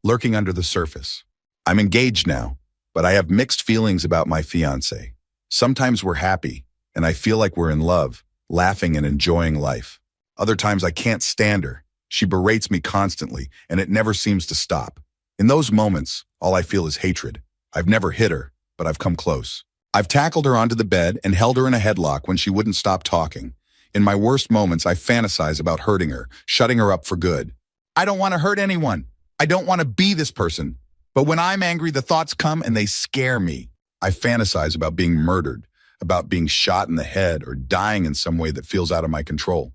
Speaker 1: lurking under the surface. I'm engaged now, but I have mixed feelings about my fiancé. Sometimes we're happy, and I feel like we're in love, laughing and enjoying life. Other times I can't stand her. She berates me constantly, and it never seems to stop. In those moments, all I feel is hatred. I've never hit her, but I've come close. I've tackled her onto the bed and held her in a headlock when she wouldn't stop talking. In my worst moments, I fantasize about hurting her, shutting her up for good. I don't want to hurt anyone. I don't want to be this person. But when I'm angry, the thoughts come and they scare me. I fantasize about being murdered, about being shot in the head or dying in some way that feels out of my control.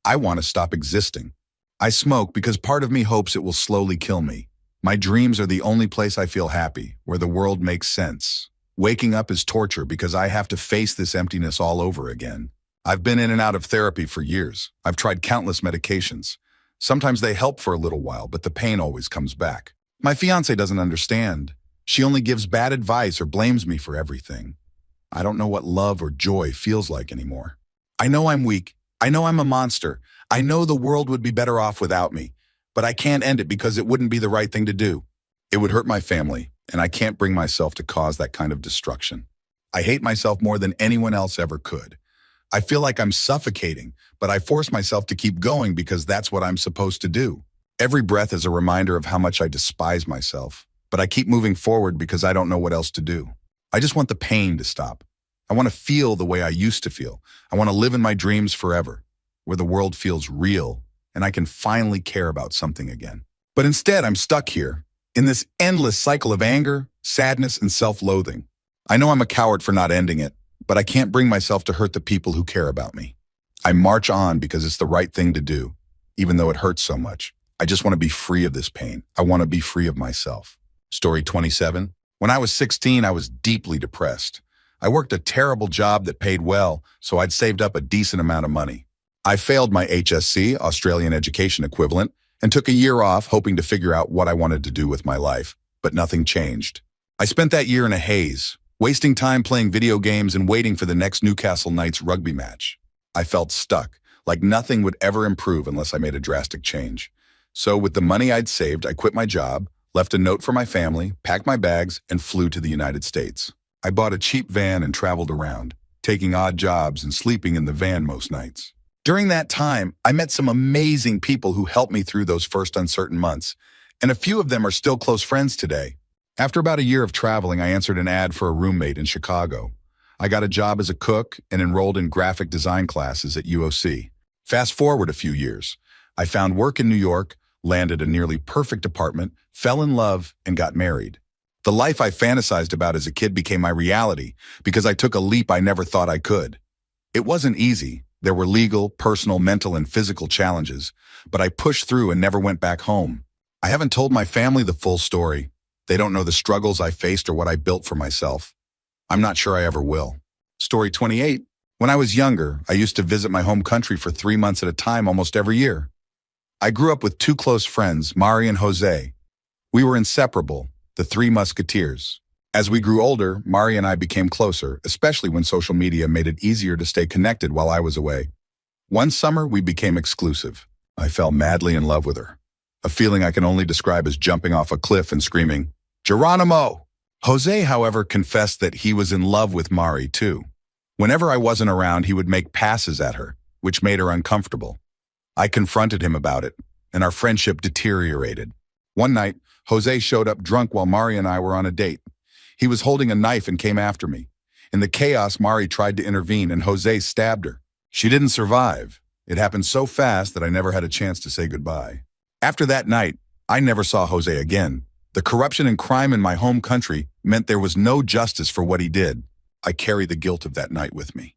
Speaker 1: I want to stop existing. I smoke because part of me hopes it will slowly kill me. My dreams are the only place I feel happy, where the world makes sense. Waking up is torture because I have to face this emptiness all over again. I've been in and out of therapy for years. I've tried countless medications. Sometimes they help for a little while, but the pain always comes back. My fiancé doesn't understand. She only gives bad advice or blames me for everything. I don't know what love or joy feels like anymore. I know I'm weak. I know I'm a monster. I know the world would be better off without me, but I can't end it because it wouldn't be the right thing to do. It would hurt my family, and I can't bring myself to cause that kind of destruction. I hate myself more than anyone else ever could. I feel like I'm suffocating, but I force myself to keep going because that's what I'm supposed to do. Every breath is a reminder of how much I despise myself, but I keep moving forward because I don't know what else to do. I just want the pain to stop. I want to feel the way I used to feel. I want to live in my dreams forever, where the world feels real and I can finally care about something again. But instead, I'm stuck here, in this endless cycle of anger, sadness, and self-loathing. I know I'm a coward for not ending it, but I can't bring myself to hurt the people who care about me. I march on because it's the right thing to do, even though it hurts so much. I just want to be free of this pain. I want to be free of myself. Story 27. When I was 16, I was deeply depressed. I worked a terrible job that paid well, so I'd saved up a decent amount of money. I failed my HSC, Australian Education Equivalent, and took a year off hoping to figure out what I wanted to do with my life, but nothing changed. I spent that year in a haze, wasting time playing video games and waiting for the next Newcastle Knights rugby match. I felt stuck, like nothing would ever improve unless I made a drastic change. So with the money I'd saved, I quit my job, left a note for my family, packed my bags, and flew to the United States. I bought a cheap van and traveled around, taking odd jobs and sleeping in the van most nights. During that time, I met some amazing people who helped me through those first uncertain months, and a few of them are still close friends today. After about a year of traveling, I answered an ad for a roommate in Chicago. I got a job as a cook and enrolled in graphic design classes at UOC. Fast forward a few years. I found work in New York, landed a nearly perfect apartment, fell in love, and got married. The life I fantasized about as a kid became my reality because I took a leap I never thought I could. It wasn't easy. There were legal, personal, mental, and physical challenges, but I pushed through and never went back home. I haven't told my family the full story. They don't know the struggles I faced or what I built for myself. I'm not sure I ever will. Story 28. When I was younger, I used to visit my home country for 3 months at a time almost every year. I grew up with 2 close friends, Mari and Jose. We were inseparable, the 3 musketeers. As we grew older, Mari and I became closer, especially when social media made it easier to stay connected while I was away. One summer, we became exclusive. I fell madly in love with her, a feeling I can only describe as jumping off a cliff and screaming, "Geronimo!" Jose, however, confessed that he was in love with Mari too. Whenever I wasn't around, he would make passes at her, which made her uncomfortable. I confronted him about it, and our friendship deteriorated. One night, Jose showed up drunk while Mari and I were on a date. He was holding a knife and came after me. In the chaos, Mari tried to intervene and Jose stabbed her. She didn't survive. It happened so fast that I never had a chance to say goodbye. After that night, I never saw Jose again. The corruption and crime in my home country meant there was no justice for what he did. I carry the guilt of that night with me,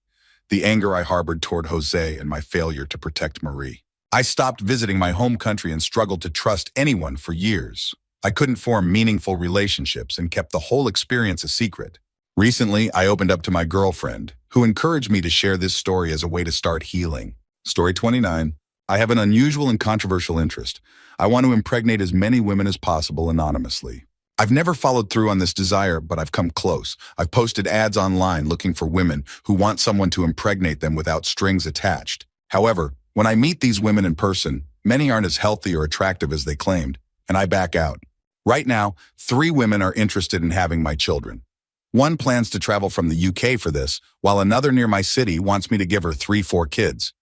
Speaker 1: the anger I harbored toward Jose and my failure to protect Marie. I stopped visiting my home country and struggled to trust anyone for years. I couldn't form meaningful relationships and kept the whole experience a secret. Recently, I opened up to my girlfriend, who encouraged me to share this story as a way to start healing. Story 29. I have an unusual and controversial interest. I want to impregnate as many women as possible anonymously. I've never followed through on this desire, but I've come close. I've posted ads online looking for women who want someone to impregnate them without strings attached. However, when I meet these women in person, many aren't as healthy or attractive as they claimed, and I back out. Right now, 3 women are interested in having my children. One plans to travel from the UK for this, while another near my city wants me to give her 3-4 kids.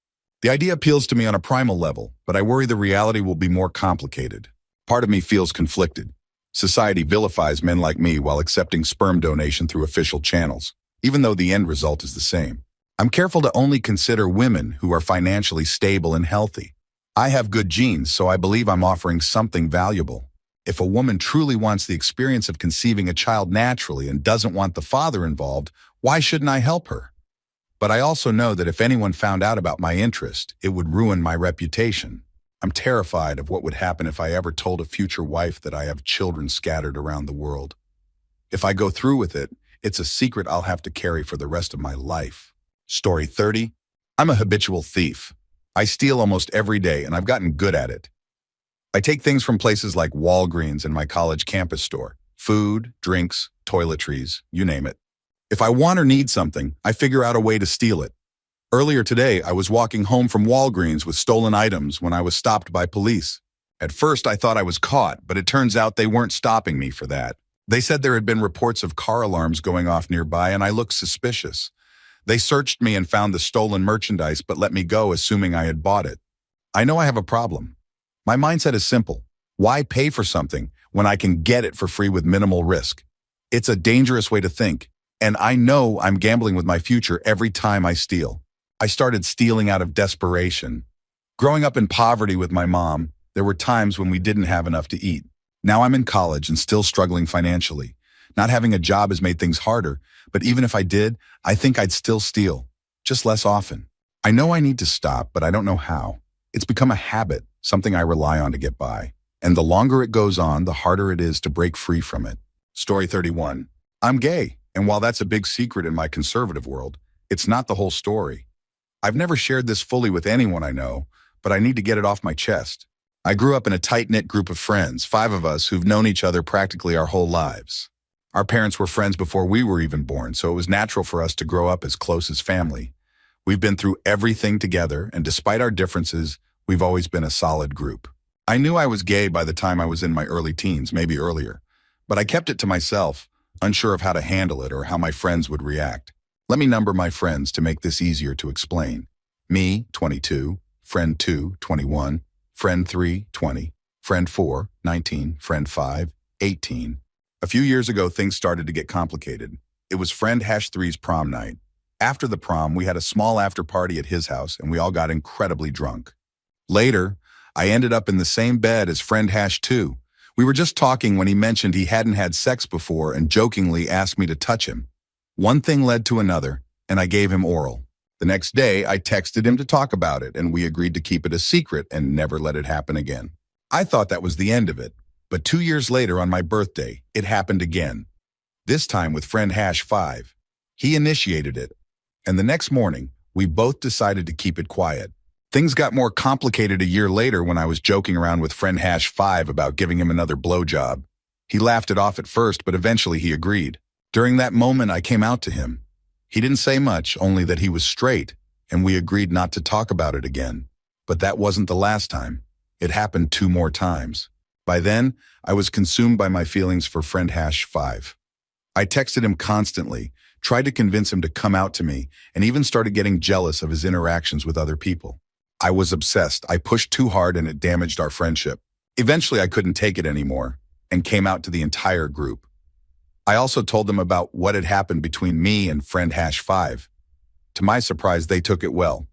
Speaker 1: The idea appeals to me on a primal level, but I worry the reality will be more complicated. Part of me feels conflicted. Society vilifies men like me while accepting sperm donation through official channels, even though the end result is the same. I'm careful to only consider women who are financially stable and healthy. I have good genes, so I believe I'm offering something valuable. If a woman truly wants the experience of conceiving a child naturally and doesn't want the father involved, why shouldn't I help her? But I also know that if anyone found out about my interest, it would ruin my reputation. I'm terrified of what would happen if I ever told a future wife that I have children scattered around the world. If I go through with it, it's a secret I'll have to carry for the rest of my life. Story 30. I'm a habitual thief. I steal almost every day, and I've gotten good at it. I take things from places like Walgreens and my college campus store. Food, drinks, toiletries, you name it. If I want or need something, I figure out a way to steal it. Earlier today, I was walking home from Walgreens with stolen items when I was stopped by police. At first, I thought I was caught, but it turns out they weren't stopping me for that. They said there had been reports of car alarms going off nearby, and I looked suspicious. They searched me and found the stolen merchandise, but let me go, assuming I had bought it. I know I have a problem. My mindset is simple. Why pay for something when I can get it for free with minimal risk? It's a dangerous way to think, and I know I'm gambling with my future every time I steal. I started stealing out of desperation. Growing up in poverty with my mom, there were times when we didn't have enough to eat. Now I'm in college and still struggling financially. Not having a job has made things harder, but even if I did, I think I'd still steal, just less often. I know I need to stop, but I don't know how. It's become a habit, something I rely on to get by. And the longer it goes on, the harder it is to break free from it. Story 31. I'm gay, and while that's a big secret in my conservative world, it's not the whole story. I've never shared this fully with anyone I know, but I need to get it off my chest. I grew up in a tight-knit group of friends, 5 of us who've known each other practically our whole lives. Our parents were friends before we were even born, so it was natural for us to grow up as close as family. We've been through everything together, and despite our differences, we've always been a solid group. I knew I was gay by the time I was in my early teens, maybe earlier, but I kept it to myself, unsure of how to handle it or how my friends would react. Let me number my friends to make this easier to explain. Me, 22, friend 2, 21, friend 3, 20, friend 4, 19, friend 5, 18. A few years ago, things started to get complicated. It was friend #3's prom night. After the prom, we had a small after party at his house, and we all got incredibly drunk. Later, I ended up in the same bed as friend #2. We were just talking when he mentioned he hadn't had sex before and jokingly asked me to touch him. One thing led to another, and I gave him oral. The next day, I texted him to talk about it, and we agreed to keep it a secret and never let it happen again. I thought that was the end of it, but 2 years later on my birthday, it happened again. This time with friend #5. He initiated it, and the next morning, we both decided to keep it quiet. Things got more complicated a year later when I was joking around with friend #5 about giving him another blowjob. He laughed it off at first, but eventually he agreed. During that moment, I came out to him. He didn't say much, only that he was straight, and we agreed not to talk about it again. But that wasn't the last time. It happened 2 more times. By then, I was consumed by my feelings for friend #5. I texted him constantly, tried to convince him to come out to me, and even started getting jealous of his interactions with other people. I was obsessed. I pushed too hard and it damaged our friendship. Eventually, I couldn't take it anymore and came out to the entire group. I also told them about what had happened between me and friend #5. To my surprise, they took it well.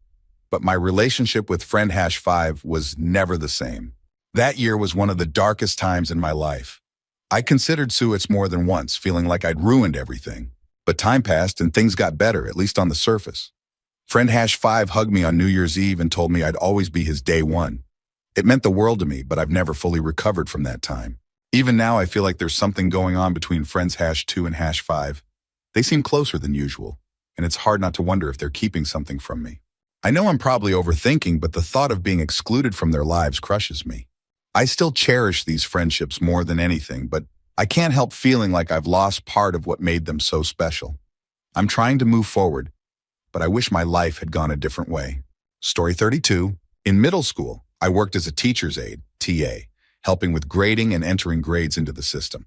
Speaker 1: But my relationship with friend #5 was never the same. That year was one of the darkest times in my life. I considered suicide more than once, feeling like I'd ruined everything. But time passed and things got better, at least on the surface. Friend #5 hugged me on New Year's Eve and told me I'd always be his day one. It meant the world to me, but I've never fully recovered from that time. Even now, I feel like there's something going on between friends #2 and #5. They seem closer than usual, and it's hard not to wonder if they're keeping something from me. I know I'm probably overthinking, but the thought of being excluded from their lives crushes me. I still cherish these friendships more than anything, but I can't help feeling like I've lost part of what made them so special. I'm trying to move forward, but I wish my life had gone a different way. Story 32. In middle school, I worked as a teacher's aide, TA, helping with grading and entering grades into the system.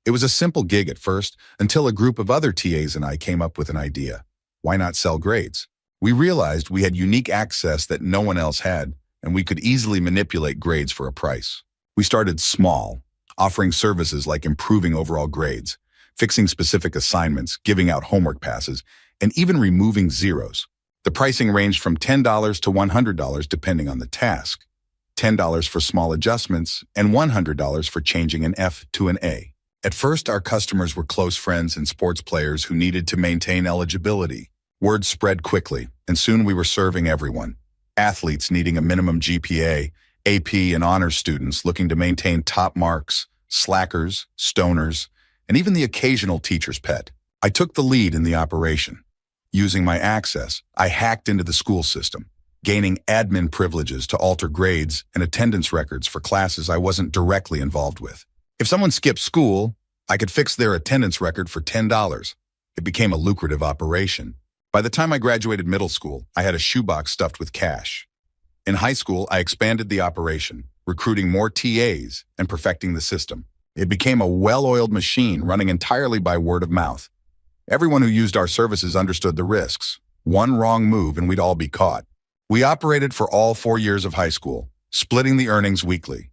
Speaker 1: It was a simple gig at first, until a group of other TAs and I came up with an idea. Why not sell grades? We realized we had unique access that no one else had, and we could easily manipulate grades for a price. We started small, offering services like improving overall grades, fixing specific assignments, giving out homework passes, and even removing zeros. The pricing ranged from $10 to $100 depending on the task. $10 for small adjustments, and $100 for changing an F to an A. At first, our customers were close friends and sports players who needed to maintain eligibility. Word spread quickly, and soon we were serving everyone. Athletes needing a minimum GPA, AP and honors students looking to maintain top marks, slackers, stoners, and even the occasional teacher's pet. I took the lead in the operation. Using my access, I hacked into the school system, gaining admin privileges to alter grades and attendance records for classes I wasn't directly involved with. If someone skipped school, I could fix their attendance record for $10. It became a lucrative operation. By the time I graduated middle school, I had a shoebox stuffed with cash. In high school, I expanded the operation, recruiting more TAs and perfecting the system. It became a well-oiled machine running entirely by word of mouth. Everyone who used our services understood the risks. One wrong move and we'd all be caught. We operated for all 4 years of high school, splitting the earnings weekly.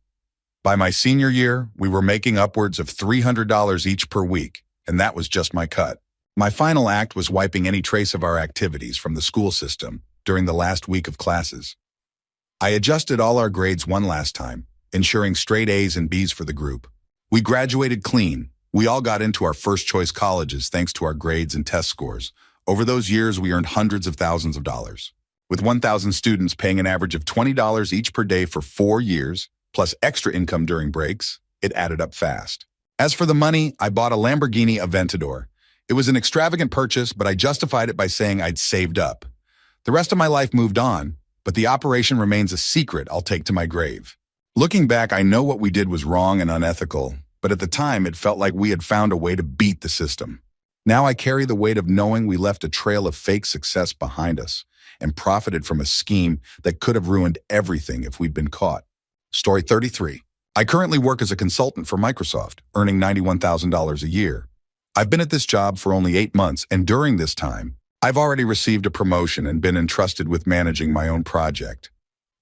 Speaker 1: By my senior year, we were making upwards of $300 each per week, and that was just my cut. My final act was wiping any trace of our activities from the school system during the last week of classes. I adjusted all our grades one last time, ensuring straight A's and B's for the group. We graduated clean. We all got into our first choice colleges thanks to our grades and test scores. Over those years, we earned hundreds of thousands of dollars. With 1,000 students paying an average of $20 each per day for 4 years, plus extra income during breaks, it added up fast. As for the money, I bought a Lamborghini Aventador. It was an extravagant purchase, but I justified it by saying I'd saved up. The rest of my life moved on, but the operation remains a secret I'll take to my grave. Looking back, I know what we did was wrong and unethical, but at the time it felt like we had found a way to beat the system. Now I carry the weight of knowing we left a trail of fake success behind us and profited from a scheme that could have ruined everything if we'd been caught. Story 33. I currently work as a consultant for Microsoft, earning $91,000 a year. I've been at this job for only 8 months, and during this time, I've already received a promotion and been entrusted with managing my own project.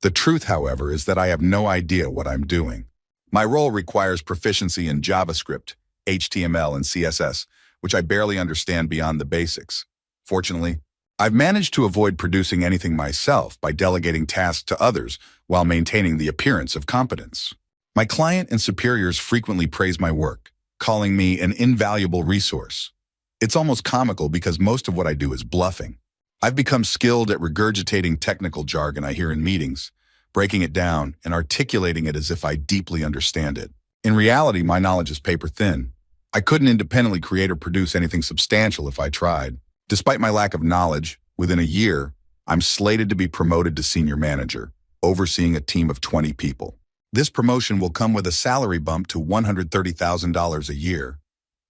Speaker 1: The truth, however, is that I have no idea what I'm doing. My role requires proficiency in JavaScript, HTML, and CSS, which I barely understand beyond the basics. Fortunately, I've managed to avoid producing anything myself by delegating tasks to others while maintaining the appearance of competence. My client and superiors frequently praise my work, calling me an invaluable resource. It's almost comical because most of what I do is bluffing. I've become skilled at regurgitating technical jargon I hear in meetings, breaking it down and articulating it as if I deeply understand it. In reality, my knowledge is paper thin. I couldn't independently create or produce anything substantial if I tried. Despite my lack of knowledge, within a year, I'm slated to be promoted to senior manager, overseeing a team of 20 people. This promotion will come with a salary bump to $130,000 a year.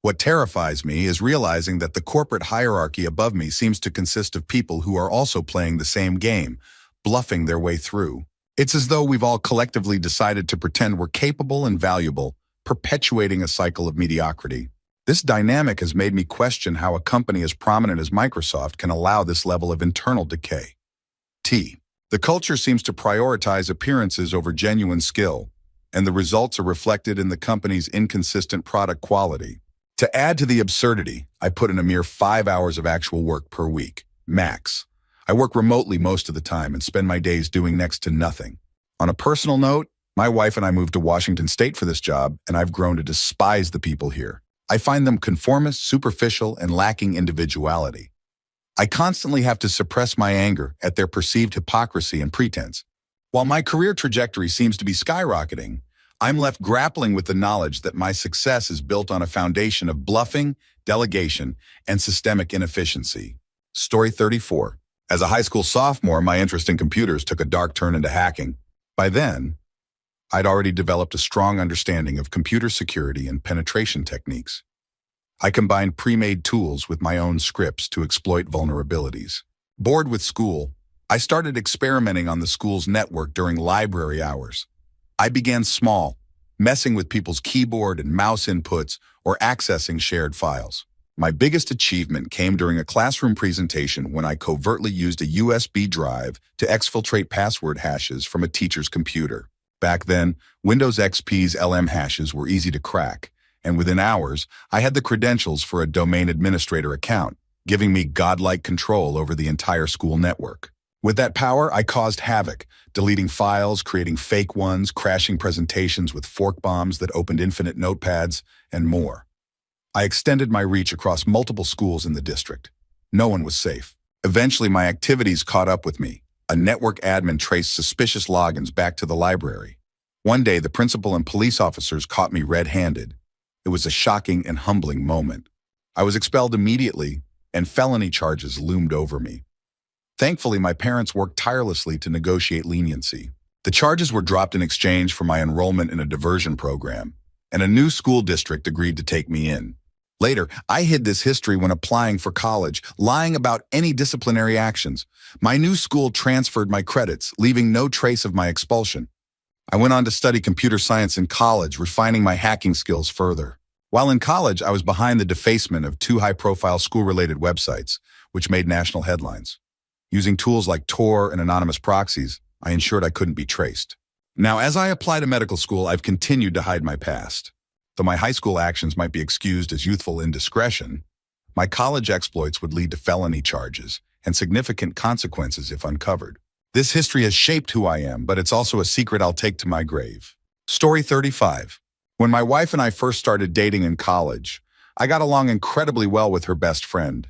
Speaker 1: What terrifies me is realizing that the corporate hierarchy above me seems to consist of people who are also playing the same game, bluffing their way through. It's as though we've all collectively decided to pretend we're capable and valuable, perpetuating a cycle of mediocrity. This dynamic has made me question how a company as prominent as Microsoft can allow this level of internal decay. The culture seems to prioritize appearances over genuine skill, and the results are reflected in the company's inconsistent product quality. To add to the absurdity, I put in a mere 5 hours of actual work per week, max. I work remotely most of the time and spend my days doing next to nothing. On a personal note, my wife and I moved to Washington State for this job, and I've grown to despise the people here. I find them conformist, superficial, and lacking individuality. I constantly have to suppress my anger at their perceived hypocrisy and pretense. While my career trajectory seems to be skyrocketing, I'm left grappling with the knowledge that my success is built on a foundation of bluffing, delegation, and systemic inefficiency. Story 34. As a high school sophomore, my interest in computers took a dark turn into hacking. By then, I'd already developed a strong understanding of computer security and penetration techniques. I combined pre-made tools with my own scripts to exploit vulnerabilities. Bored with school, I started experimenting on the school's network during library hours. I began small, messing with people's keyboard and mouse inputs or accessing shared files. My biggest achievement came during a classroom presentation when I covertly used a USB drive to exfiltrate password hashes from a teacher's computer. Back then, Windows XP's LM hashes were easy to crack, and within hours, I had the credentials for a domain administrator account, giving me godlike control over the entire school network. With that power, I caused havoc, deleting files, creating fake ones, crashing presentations with fork bombs that opened infinite notepads, and more. I extended my reach across multiple schools in the district. No one was safe. Eventually, my activities caught up with me. A network admin traced suspicious logins back to the library. One day, the principal and police officers caught me red-handed. It was a shocking and humbling moment. I was expelled immediately, and felony charges loomed over me. Thankfully, my parents worked tirelessly to negotiate leniency. The charges were dropped in exchange for my enrollment in a diversion program, and a new school district agreed to take me in. Later, I hid this history when applying for college, lying about any disciplinary actions. My new school transferred my credits, leaving no trace of my expulsion. I went on to study computer science in college, refining my hacking skills further. While in college, I was behind the defacement of 2 high-profile school-related websites, which made national headlines. Using tools like Tor and anonymous proxies, I ensured I couldn't be traced. Now, as I apply to medical school, I've continued to hide my past. Though my high school actions might be excused as youthful indiscretion, my college exploits would lead to felony charges and significant consequences if uncovered. This history has shaped who I am, but it's also a secret I'll take to my grave. Story 35. When my wife and I first started dating in college, I got along incredibly well with her best friend.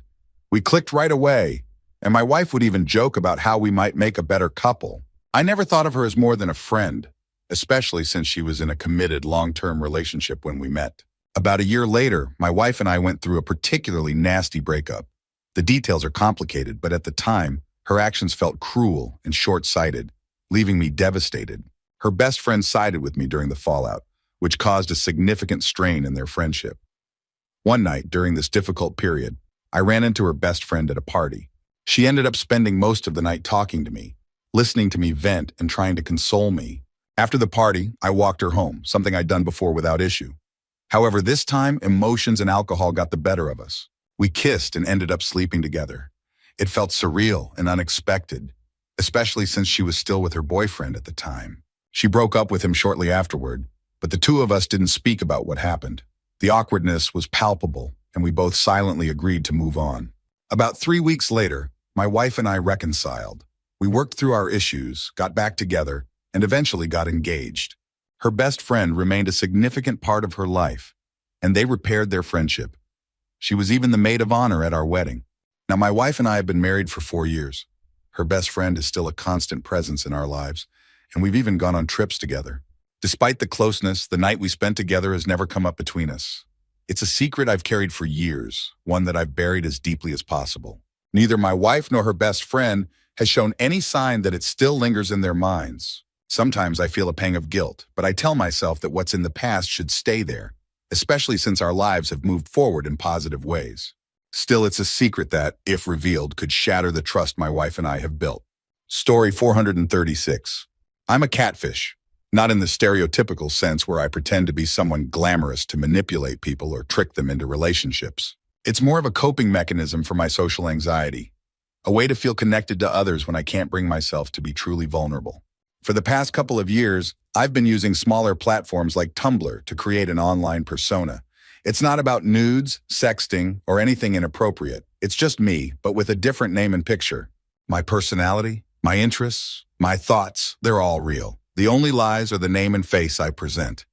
Speaker 1: We clicked right away, And my wife would even joke about how we might make a better couple. I never thought of her as more than a friend, especially since she was in a committed long-term relationship when we met. About a year later, my wife and I went through a particularly nasty breakup. The details are complicated, but at the time, her actions felt cruel and short-sighted, leaving me devastated. Her best friend sided with me during the fallout, which caused a significant strain in their friendship. One night, during this difficult period, I ran into her best friend at a party. She ended up spending most of the night talking to me, listening to me vent and trying to console me. After the party, I walked her home, something I'd done before without issue. However, this time, emotions and alcohol got the better of us. We kissed and ended up sleeping together. It felt surreal and unexpected, especially since she was still with her boyfriend at the time. She broke up with him shortly afterward, but the two of us didn't speak about what happened. The awkwardness was palpable, and we both silently agreed to move on. About 3 weeks later, my wife and I reconciled. We worked through our issues, got back together, and eventually got engaged. Her best friend remained a significant part of her life, and they repaired their friendship. She was even the maid of honor at our wedding. Now, my wife and I have been married for 4 years. Her best friend is still a constant presence in our lives, and we've even gone on trips together. Despite the closeness, the night we spent together has never come up between us. It's a secret I've carried for years, one that I've buried as deeply as possible. Neither my wife nor her best friend has shown any sign that it still lingers in their minds. Sometimes I feel a pang of guilt, but I tell myself that what's in the past should stay there, especially since our lives have moved forward in positive ways. Still, it's a secret that, if revealed, could shatter the trust my wife and I have built. Story 436. I'm a catfish. Not in the stereotypical sense where I pretend to be someone glamorous to manipulate people or trick them into relationships. It's more of a coping mechanism for my social anxiety, a way to feel connected to others when I can't bring myself to be truly vulnerable. For the past couple of years, I've been using smaller platforms like Tumblr to create an online persona. It's not about nudes, sexting, or anything inappropriate. It's just me, but with a different name and picture. My personality, my interests, my thoughts, they're all real. The only lies are the name and face I present.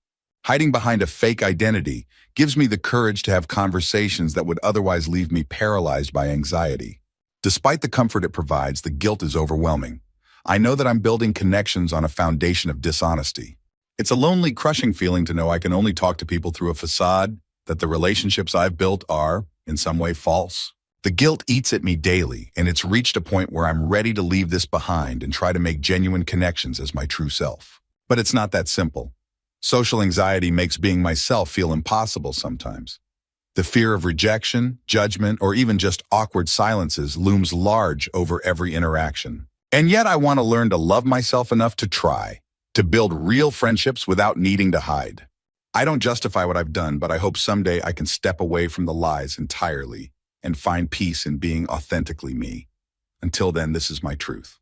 Speaker 1: Hiding behind a fake identity gives me the courage to have conversations that would otherwise leave me paralyzed by anxiety. Despite the comfort it provides, the guilt is overwhelming. I know that I'm building connections on a foundation of dishonesty. It's a lonely, crushing feeling to know I can only talk to people through a facade, that the relationships I've built are, in some way, false. The guilt eats at me daily, and it's reached a point where I'm ready to leave this behind and try to make genuine connections as my true self. But it's not that simple. Social anxiety makes being myself feel impossible sometimes. The fear of rejection, judgment, or even just awkward silences looms large over every interaction. And yet I want to learn to love myself enough to try, to build real friendships without needing to hide. I don't justify what I've done, but I hope someday I can step away from the lies entirely and find peace in being authentically me. Until then, this is my truth.